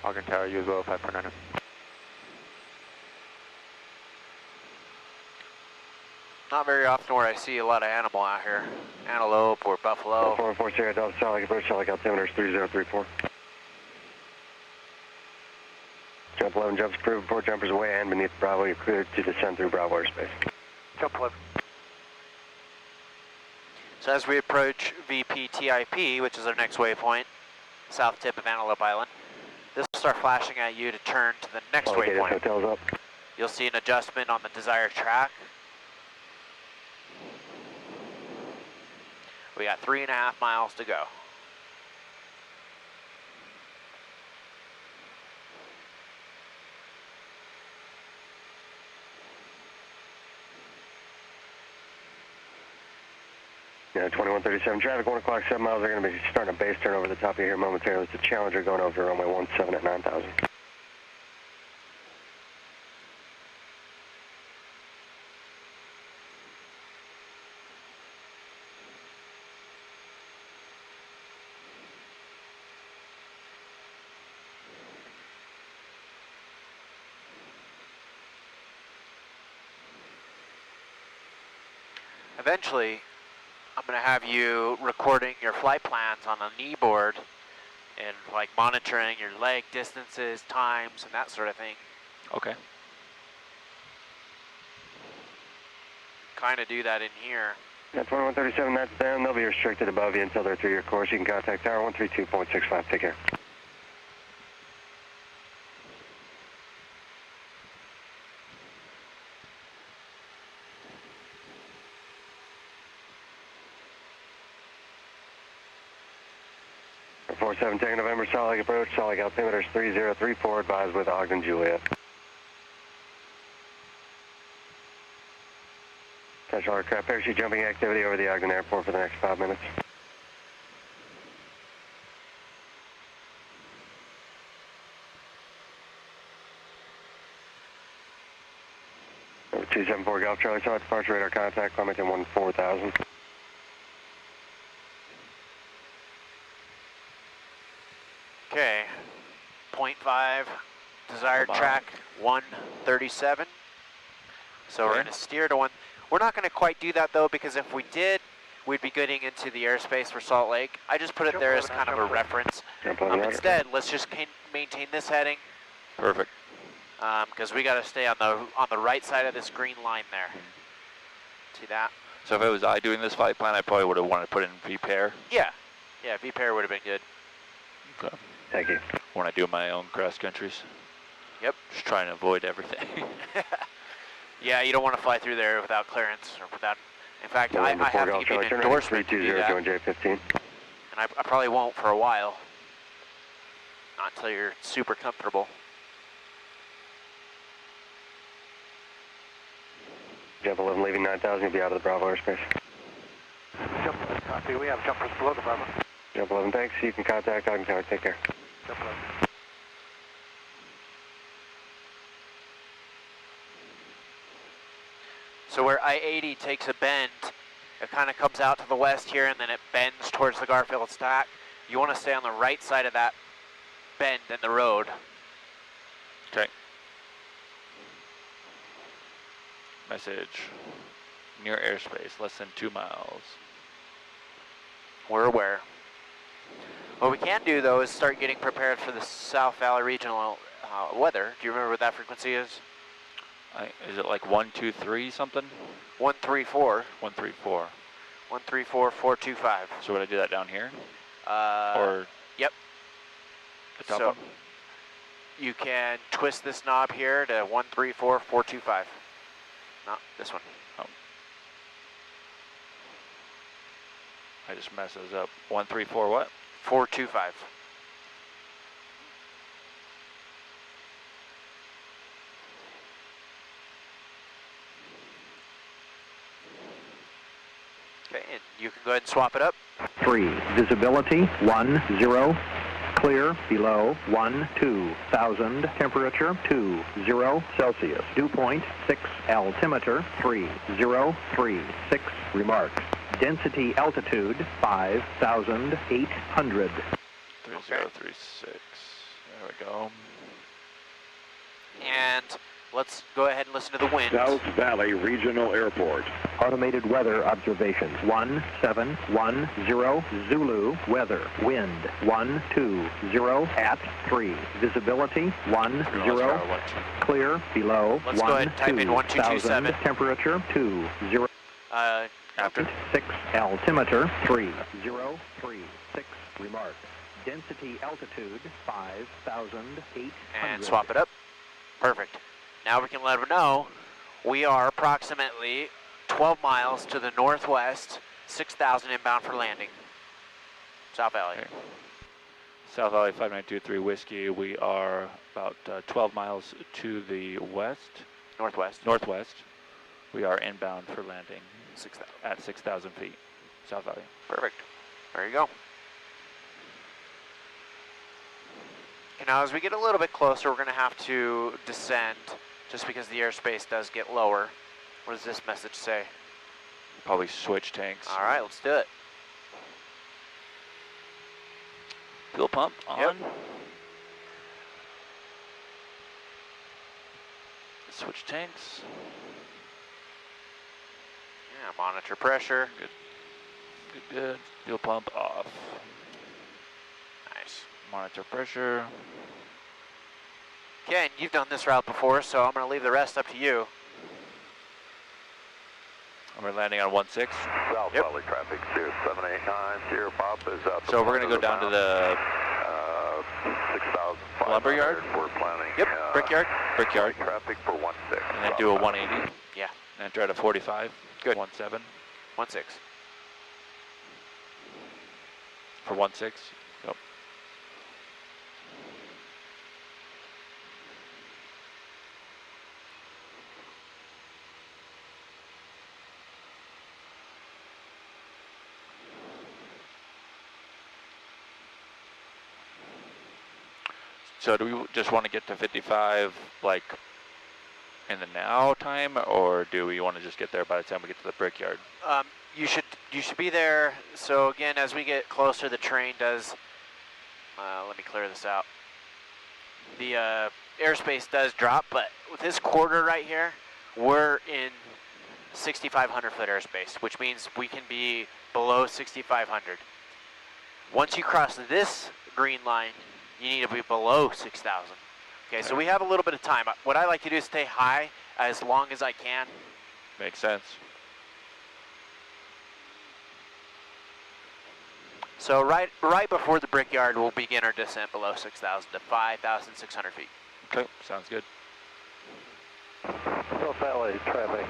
Ogden Tower, you as well, 549. Not very often where I see a lot of animal out here. Antelope or buffalo. 414 Sierra Delta Salt Lake approach, Salt Lake altimeter is 3034. Jump 11 jumps approved, 4 jumpers away and beneath Bravo, you're cleared to descend through Bravo airspace. Jump 11. So as we approach VPTIP, which is our next waypoint, south tip of Antelope Island, this will start flashing at you to turn to the next waypoint. Hotel's up. You'll see an adjustment on the desired track. We got 3.5 miles to go. Yeah, 2137 traffic, 1 o'clock, 7 miles. They're going to be starting a base turn over the top of you here momentarily. It's a Challenger going over runway 17 at 9,000. eventually, I'm going to have you recording your flight plans on a knee board and like monitoring your leg distances, times, and that sort of thing. Okay. Kind of do that in here. That's 2137, that's them. They'll be restricted above you until they're through your course. You can contact tower 132.65. Take care. Four 7 taking November, Salt Lake approach, Salt Lake altimeter 3034, advised with Ogden, Juliet. Special aircraft parachute jumping activity over the Ogden airport for the next 5 minutes. Over 274 Golf Charlie, South departure radar contact, Clemington 14000. Okay, 0.5, desired track 137. So we're going to steer to one. We're not going to quite do that though, because if we did, we'd be getting into the airspace for Salt Lake. I just put it there as kind of a reference. Instead, let's just maintain this heading. Perfect. Because we got to stay on the right side of this green line there. See that? So if it was I doing this flight plan, I probably would have wanted to put in V-pair. Yeah. Yeah, V-pair would have been good. Okay. Thank you. When I do my own cross countries. Yep. Just trying to avoid everything. Yeah, you don't want to fly through there without clearance or without. In fact, I have to give you an endorsement to do that. J15. And I probably won't for a while. Not until you're super comfortable. Jump 11 leaving 9000, you'll be out of the Bravo airspace. Jump 11, copy. We have jumpers below the Bravo. Jump 11, thanks. You can contact Ogden Tower. Take care. Jump 11. So where I-80 takes a bend, it kind of comes out to the west here and then it bends towards the Garfield stack. You want to stay on the right side of that bend in the road. Okay. Message. Near airspace, less than 2 miles. We're aware. What we can do though is start getting prepared for the South Valley Regional weather. Do you remember what that frequency is? Is it like 123 something? 134. 134. 134.425. So would I do that down here? Or yep. The top so one? You can twist this knob here to 134.425. No, this one. Oh. I just messed those up. 134 what? 425. Okay, and you can go ahead and swap it up. 3, visibility 10, clear below 12,000, temperature 20 Celsius, dew point 6, altimeter 3036, remarks. Density altitude 5,800. 3036. There we go. And let's go ahead and listen to the wind. South Valley Regional Airport. Automated weather observations. 1710 Zulu weather. Wind 120 at 3. Visibility 10. Clear below 12,000. Temperature 20. After 6 altimeter 3036. Remark. Density altitude 5,800. And swap it up. Perfect. Now we can let them know we are approximately 12 miles to the northwest, 6,000 inbound for landing. South Valley. Okay. South Valley 5923 Whiskey. We are about 12 miles to the west. Northwest. We are inbound for landing. 6,000. At 6,000 feet. South Valley. Perfect. There you go. Okay, now as we get a little bit closer, we're going to have to descend just because the airspace does get lower. What does this message say? Probably switch tanks. All right, let's do it. Fuel pump on. Yep. Switch tanks. Yeah, monitor pressure. Good. Good, good. Fuel pump off. Nice. Monitor pressure. Ken, you've done this route before, so I'm going to leave the rest up to you. And we're landing on 16. South Valley traffic, 0789, Sierra Pop is out. So we're going to go down to the 6,500. lumber yard? We're planning. Yep, brickyard. Brickyard. Traffic for 16. And then do a 180. Yeah. And try to 45. Good. 17. 16. For 16. Yep. So do we just want to get to 55 like in the now time, or do we want to just get there by the time we get to the brickyard? You should be there. So again, as we get closer, the terrain does. Let me clear this out. The airspace does drop, but with this quarter right here, we're in 6,500 foot airspace, which means we can be below 6,500. Once you cross this green line, you need to be below 6,000. Okay, so we have a little bit of time. What I like to do is stay high as long as I can. Makes sense. So right before the brickyard, we'll begin our descent below 6,000 to 5,600 feet. Okay, sounds good. South Valley traffic,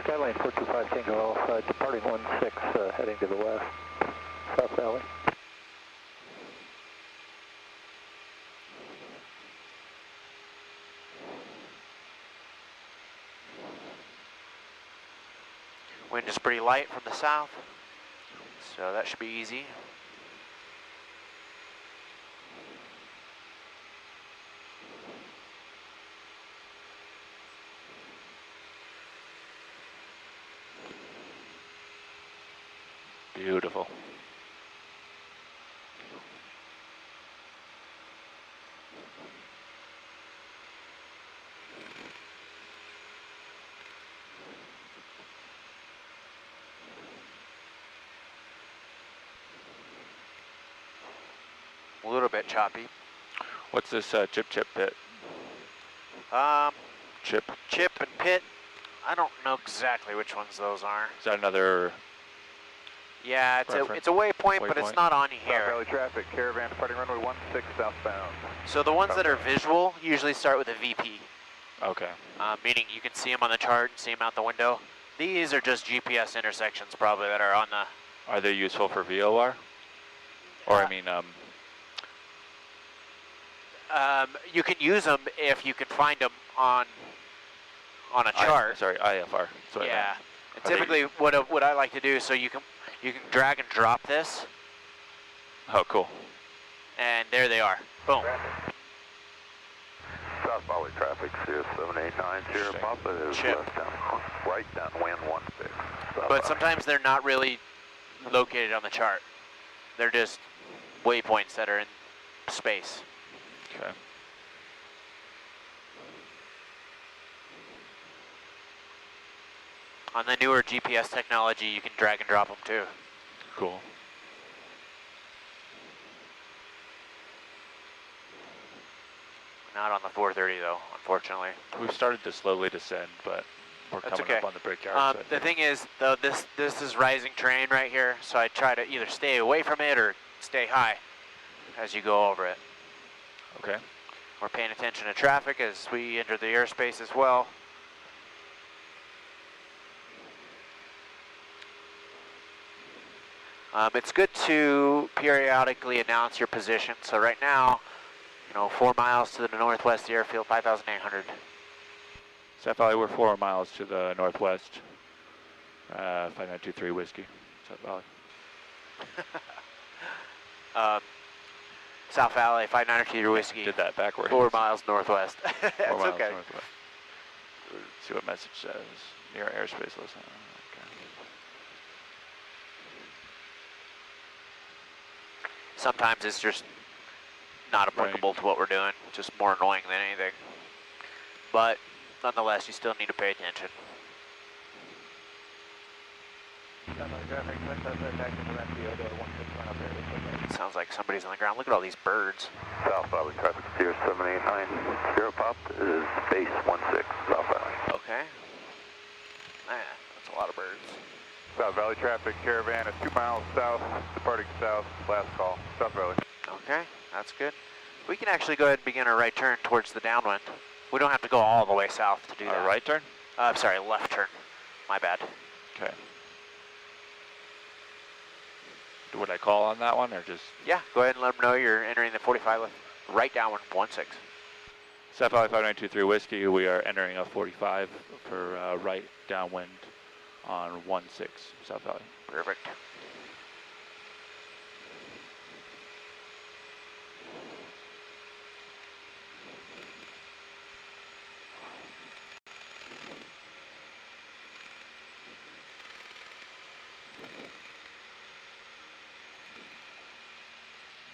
Skyline 425 Tango Alpha, departing 16, heading to the west. South Valley. Wind is pretty light from the south, so that should be easy. Beautiful. A little bit choppy. What's this chip pit? Chip and pit. I don't know exactly which ones those are. Is that another? Yeah, it's a waypoint, but it's not on here. South Valley traffic, caravan departing runway 16 southbound. So the ones that are visual usually start with a VP. Okay. Meaning you can see them on the chart and see them out the window. These are just GPS intersections probably that are on the... Are they useful for VOR? Or I mean, you can use them if you can find them on a chart. IFR. Yeah. And typically, what I like to do, so you can drag and drop this. Oh, cool. And there they are. Boom. South Valley traffic, 0789, Sierra Papa is right downwind 16. But sometimes they're not really located on the chart. They're just waypoints that are in space. Okay. On the newer GPS technology, you can drag and drop them too. Cool. Not on the 430 though, unfortunately. We've started to slowly descend, but we're coming up on the brickyard. The thing is, though, this is rising terrain right here, so I try to either stay away from it or stay high as you go over it. Okay. We're paying attention to traffic as we enter the airspace as well. It's good to periodically announce your position. So right now, 4 miles to the northwest of the airfield, 5,800. South Valley, we're 4 miles to the northwest. 5923 Whiskey, South Valley. South Valley, 593 Whiskey. Did that backwards. 4 miles northwest. That's 4 miles okay. northwest. Let's see what message says. Near airspace, listen. Okay. Sometimes it's just not applicable to what we're doing, just more annoying than anything. But nonetheless, you still need to pay attention. Sounds like somebody's on the ground. Look at all these birds. South Valley traffic, Sierra 789, Sierra Pop is base 16, South Valley. Okay. Man, that's a lot of birds. South Valley traffic, caravan is 2 miles south, departing south, last call, South Valley. Okay, that's good. We can actually go ahead and begin our right turn towards the downwind. We don't have to go all the way south to do that. Right turn? I'm sorry, left turn. My bad. Okay. Would I call on that one or just? Yeah, go ahead and let them know you're entering the 45 with right downwind 16. South Valley 5923 Whiskey, we are entering a 45 for right downwind on 16 South Valley. Perfect.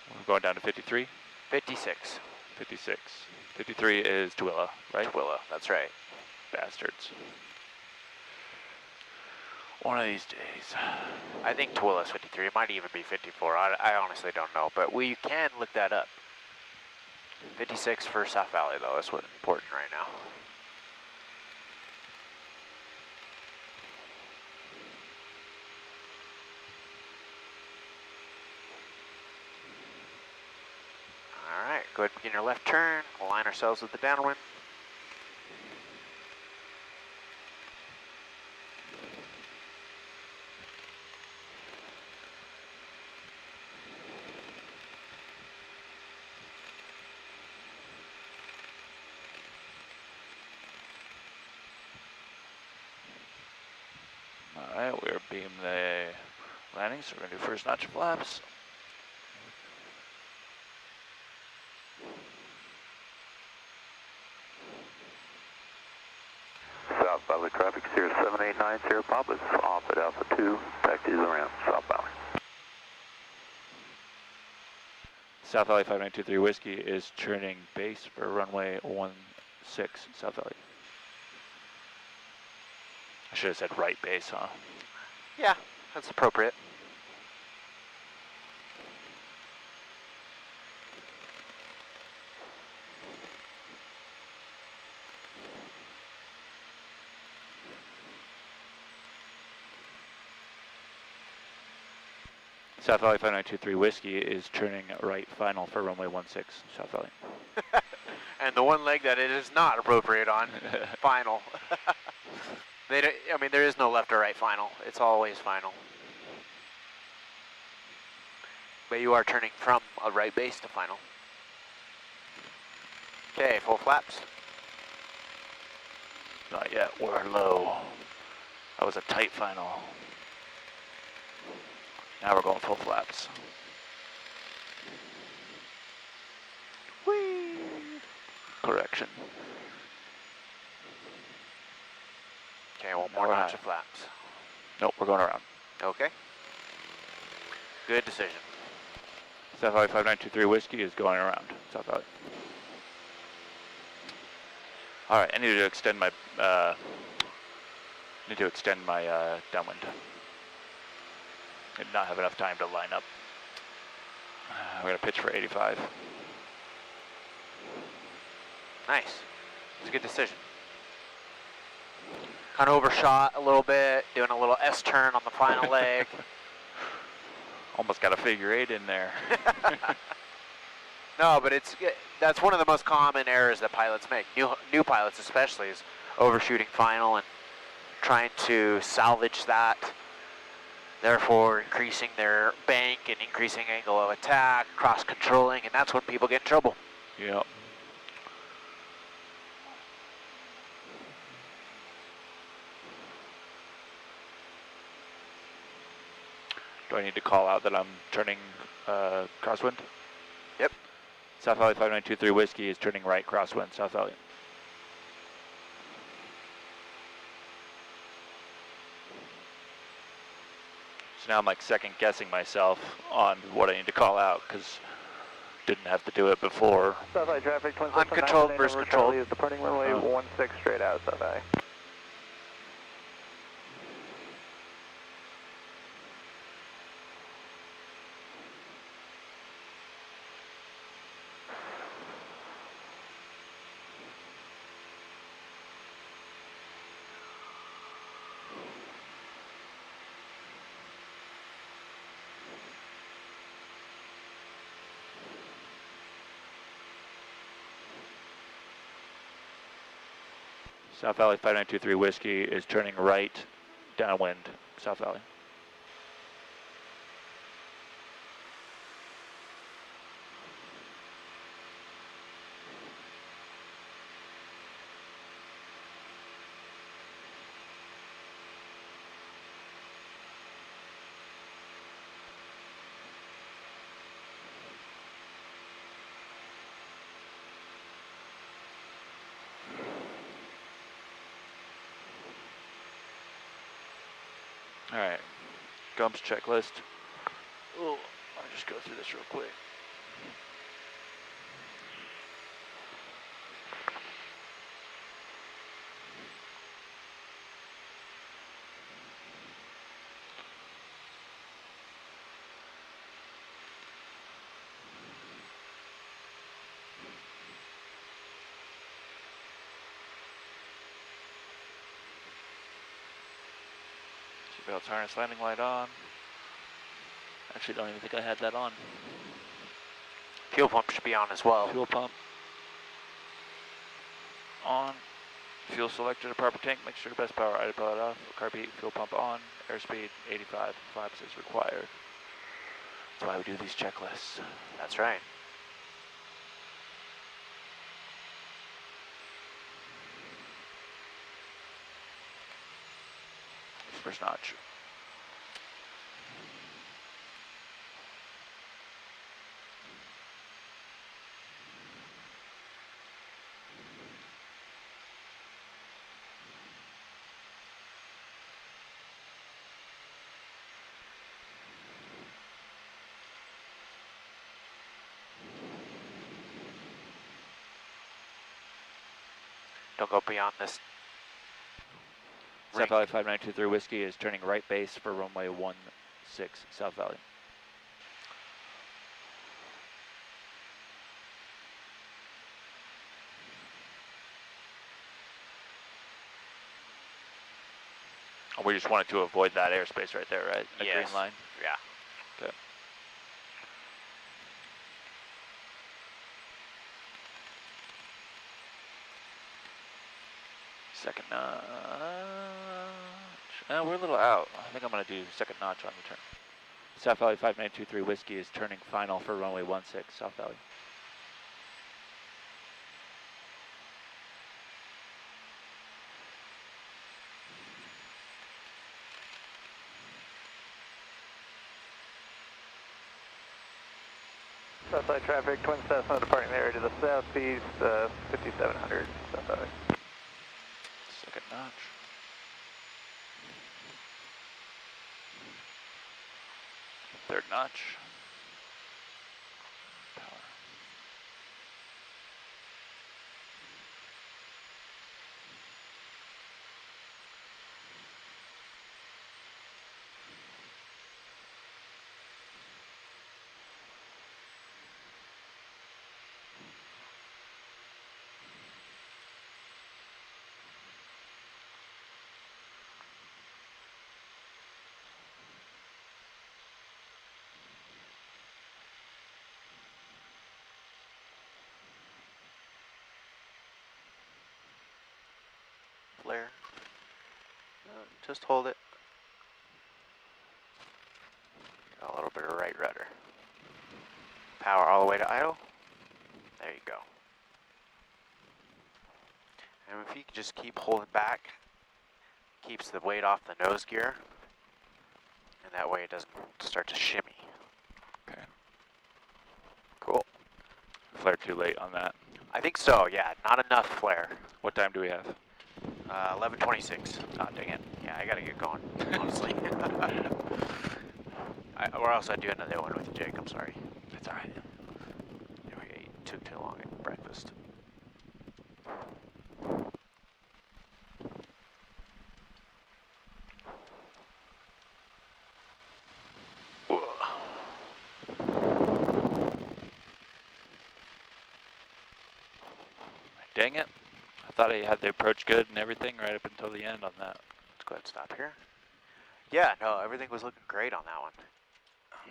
We're going down to 53? 56. 56. 53 is Tooele, right? Tooele, that's right. Bastards. One of these days. I think Tooele's 53. It might even be 54. I honestly don't know, but we can look that up. 56 for South Valley, though, is what's important right now. All right, go ahead and begin your left turn. Align ourselves with the downwind. Alright, we're beam the landing, so we're going to do first notch flaps. South Valley traffic, Sierra 789, Sierra Pop is off at Alpha 2, taxis around South Valley. South Valley 5923 Whiskey is turning base for runway 16 South Valley. I should have said right base, huh? Yeah, that's appropriate. South Valley 5923 Whiskey is turning right final for runway 16 South Valley. And the one leg that it is not appropriate on, final. I mean, there is no left or right final. It's always final. But you are turning from a right base to final. Okay, full flaps. Not yet, we're low. That was a tight final. Now we're going full flaps. Whee! Correction. Okay, one more notch of flaps. Nope, we're going around. Okay. Good decision. South Valley 5923 Whiskey is going around. South Valley. All right, I need to extend my downwind. I did not have enough time to line up. We're gonna pitch for 85. Nice. It's a good decision. Kind of overshot a little bit, doing a little S-turn on the final leg. Almost got a figure 8 in there. No, but that's one of the most common errors that pilots make. New pilots especially is overshooting final and trying to salvage that, therefore increasing their bank and increasing angle of attack, cross-controlling, and that's when people get in trouble. Yep. Do I need to call out that I'm turning crosswind? Yep. South Valley 5923 Whiskey is turning right crosswind, South Valley. So now I'm like second guessing myself on what I need to call out because didn't have to do it before. South Valley traffic, uncontrolled versus controlled. Is departing runway 16 straight out, South Valley. South Valley 5923 Whiskey is turning right, downwind, South Valley. All right, Gump's checklist. Oh, I'll just go through this real quick. Seatbelts, harness, landing light on. Actually, don't even think I had that on. Fuel pump should be on as well. Fuel pump on. Fuel selector to proper tank. Make sure best power autopilot off. Carb heat, fuel pump on. Airspeed 85. Flaps is required. That's why we do these checklists. That's right. First notch. Don't go beyond this. South Valley 5923 Whiskey is turning right base for runway 16 South Valley. We just wanted to avoid that airspace right there, right? The green line? Yeah. Okay. Second notch. We're a little out. I think I'm going to do second notch on the turn. South Valley 5923 Whiskey is turning final for runway 16 South Valley. Southside traffic, twin Cessna departing the area to the southeast, 5700 South Valley. Second notch. Third notch. Power. Flare. Just hold it. A little bit of right rudder. Power all the way to idle. There you go. And if you can just keep holding back, keeps the weight off the nose gear, and that way it doesn't start to shimmy. Okay. Cool. Flare too late on that. I think so, yeah. Not enough flare. What time do we have? 11:26. Oh, dang it. Yeah, I gotta get going, honestly. Or else I'd do another one with you, Jake. I'm sorry. That's all right. We took too long at breakfast. Dang it. I thought I had the approach good and everything right up until the end on that. Let's go ahead and stop here. Yeah, no, everything was looking great on that one.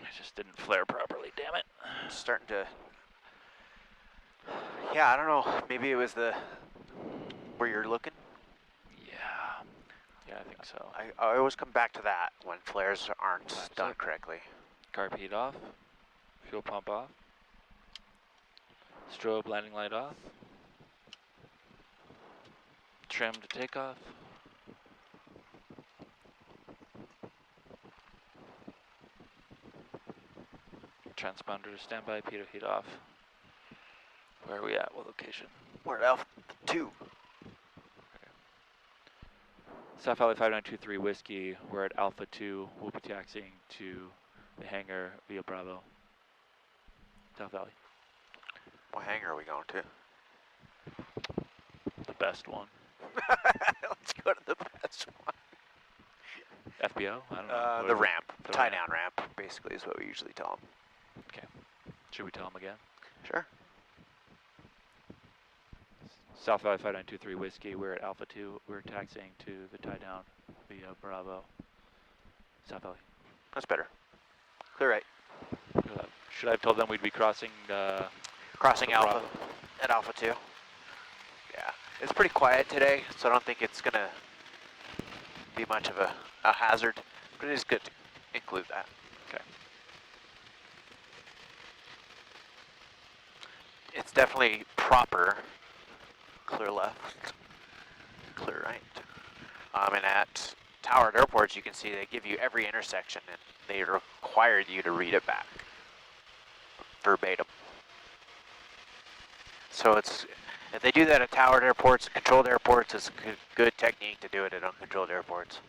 It just didn't flare properly, damn it. It's starting to... Yeah, I don't know. Maybe it was the... where you're looking. think so. I always come back to that when flares aren't done correctly. Carb heat off. Fuel pump off. Strobe landing light off. Trim to takeoff. Transponder to standby, pitot heat off. Where are we at? What location? We're at Alpha 2. Okay. South Valley 5923 Whiskey, we're at Alpha 2. We'll be taxiing to the hangar via Bravo. South Valley. What hangar are we going to? The best one. Let's go to the best one. FBO? I don't know. The ramp. The tie-down ramp, basically, is what we usually tell them. Okay. Should we tell them again? Sure. South Valley 5923 Whiskey, we're at Alpha 2. We're taxiing to the tie-down via Bravo. South Valley. That's better. Clear right. Should I have told them we'd be crossing Crossing Alpha Bravo? At Alpha 2. Yeah. It's pretty quiet today, so I don't think it's going to be much of a hazard, but it is good to include that. Okay. It's definitely proper. Clear left, clear right. And at towered airports, you can see they give you every intersection and they require you to read it back verbatim. So if they do that at towered airports, controlled airports, it's a good technique to do it at uncontrolled airports.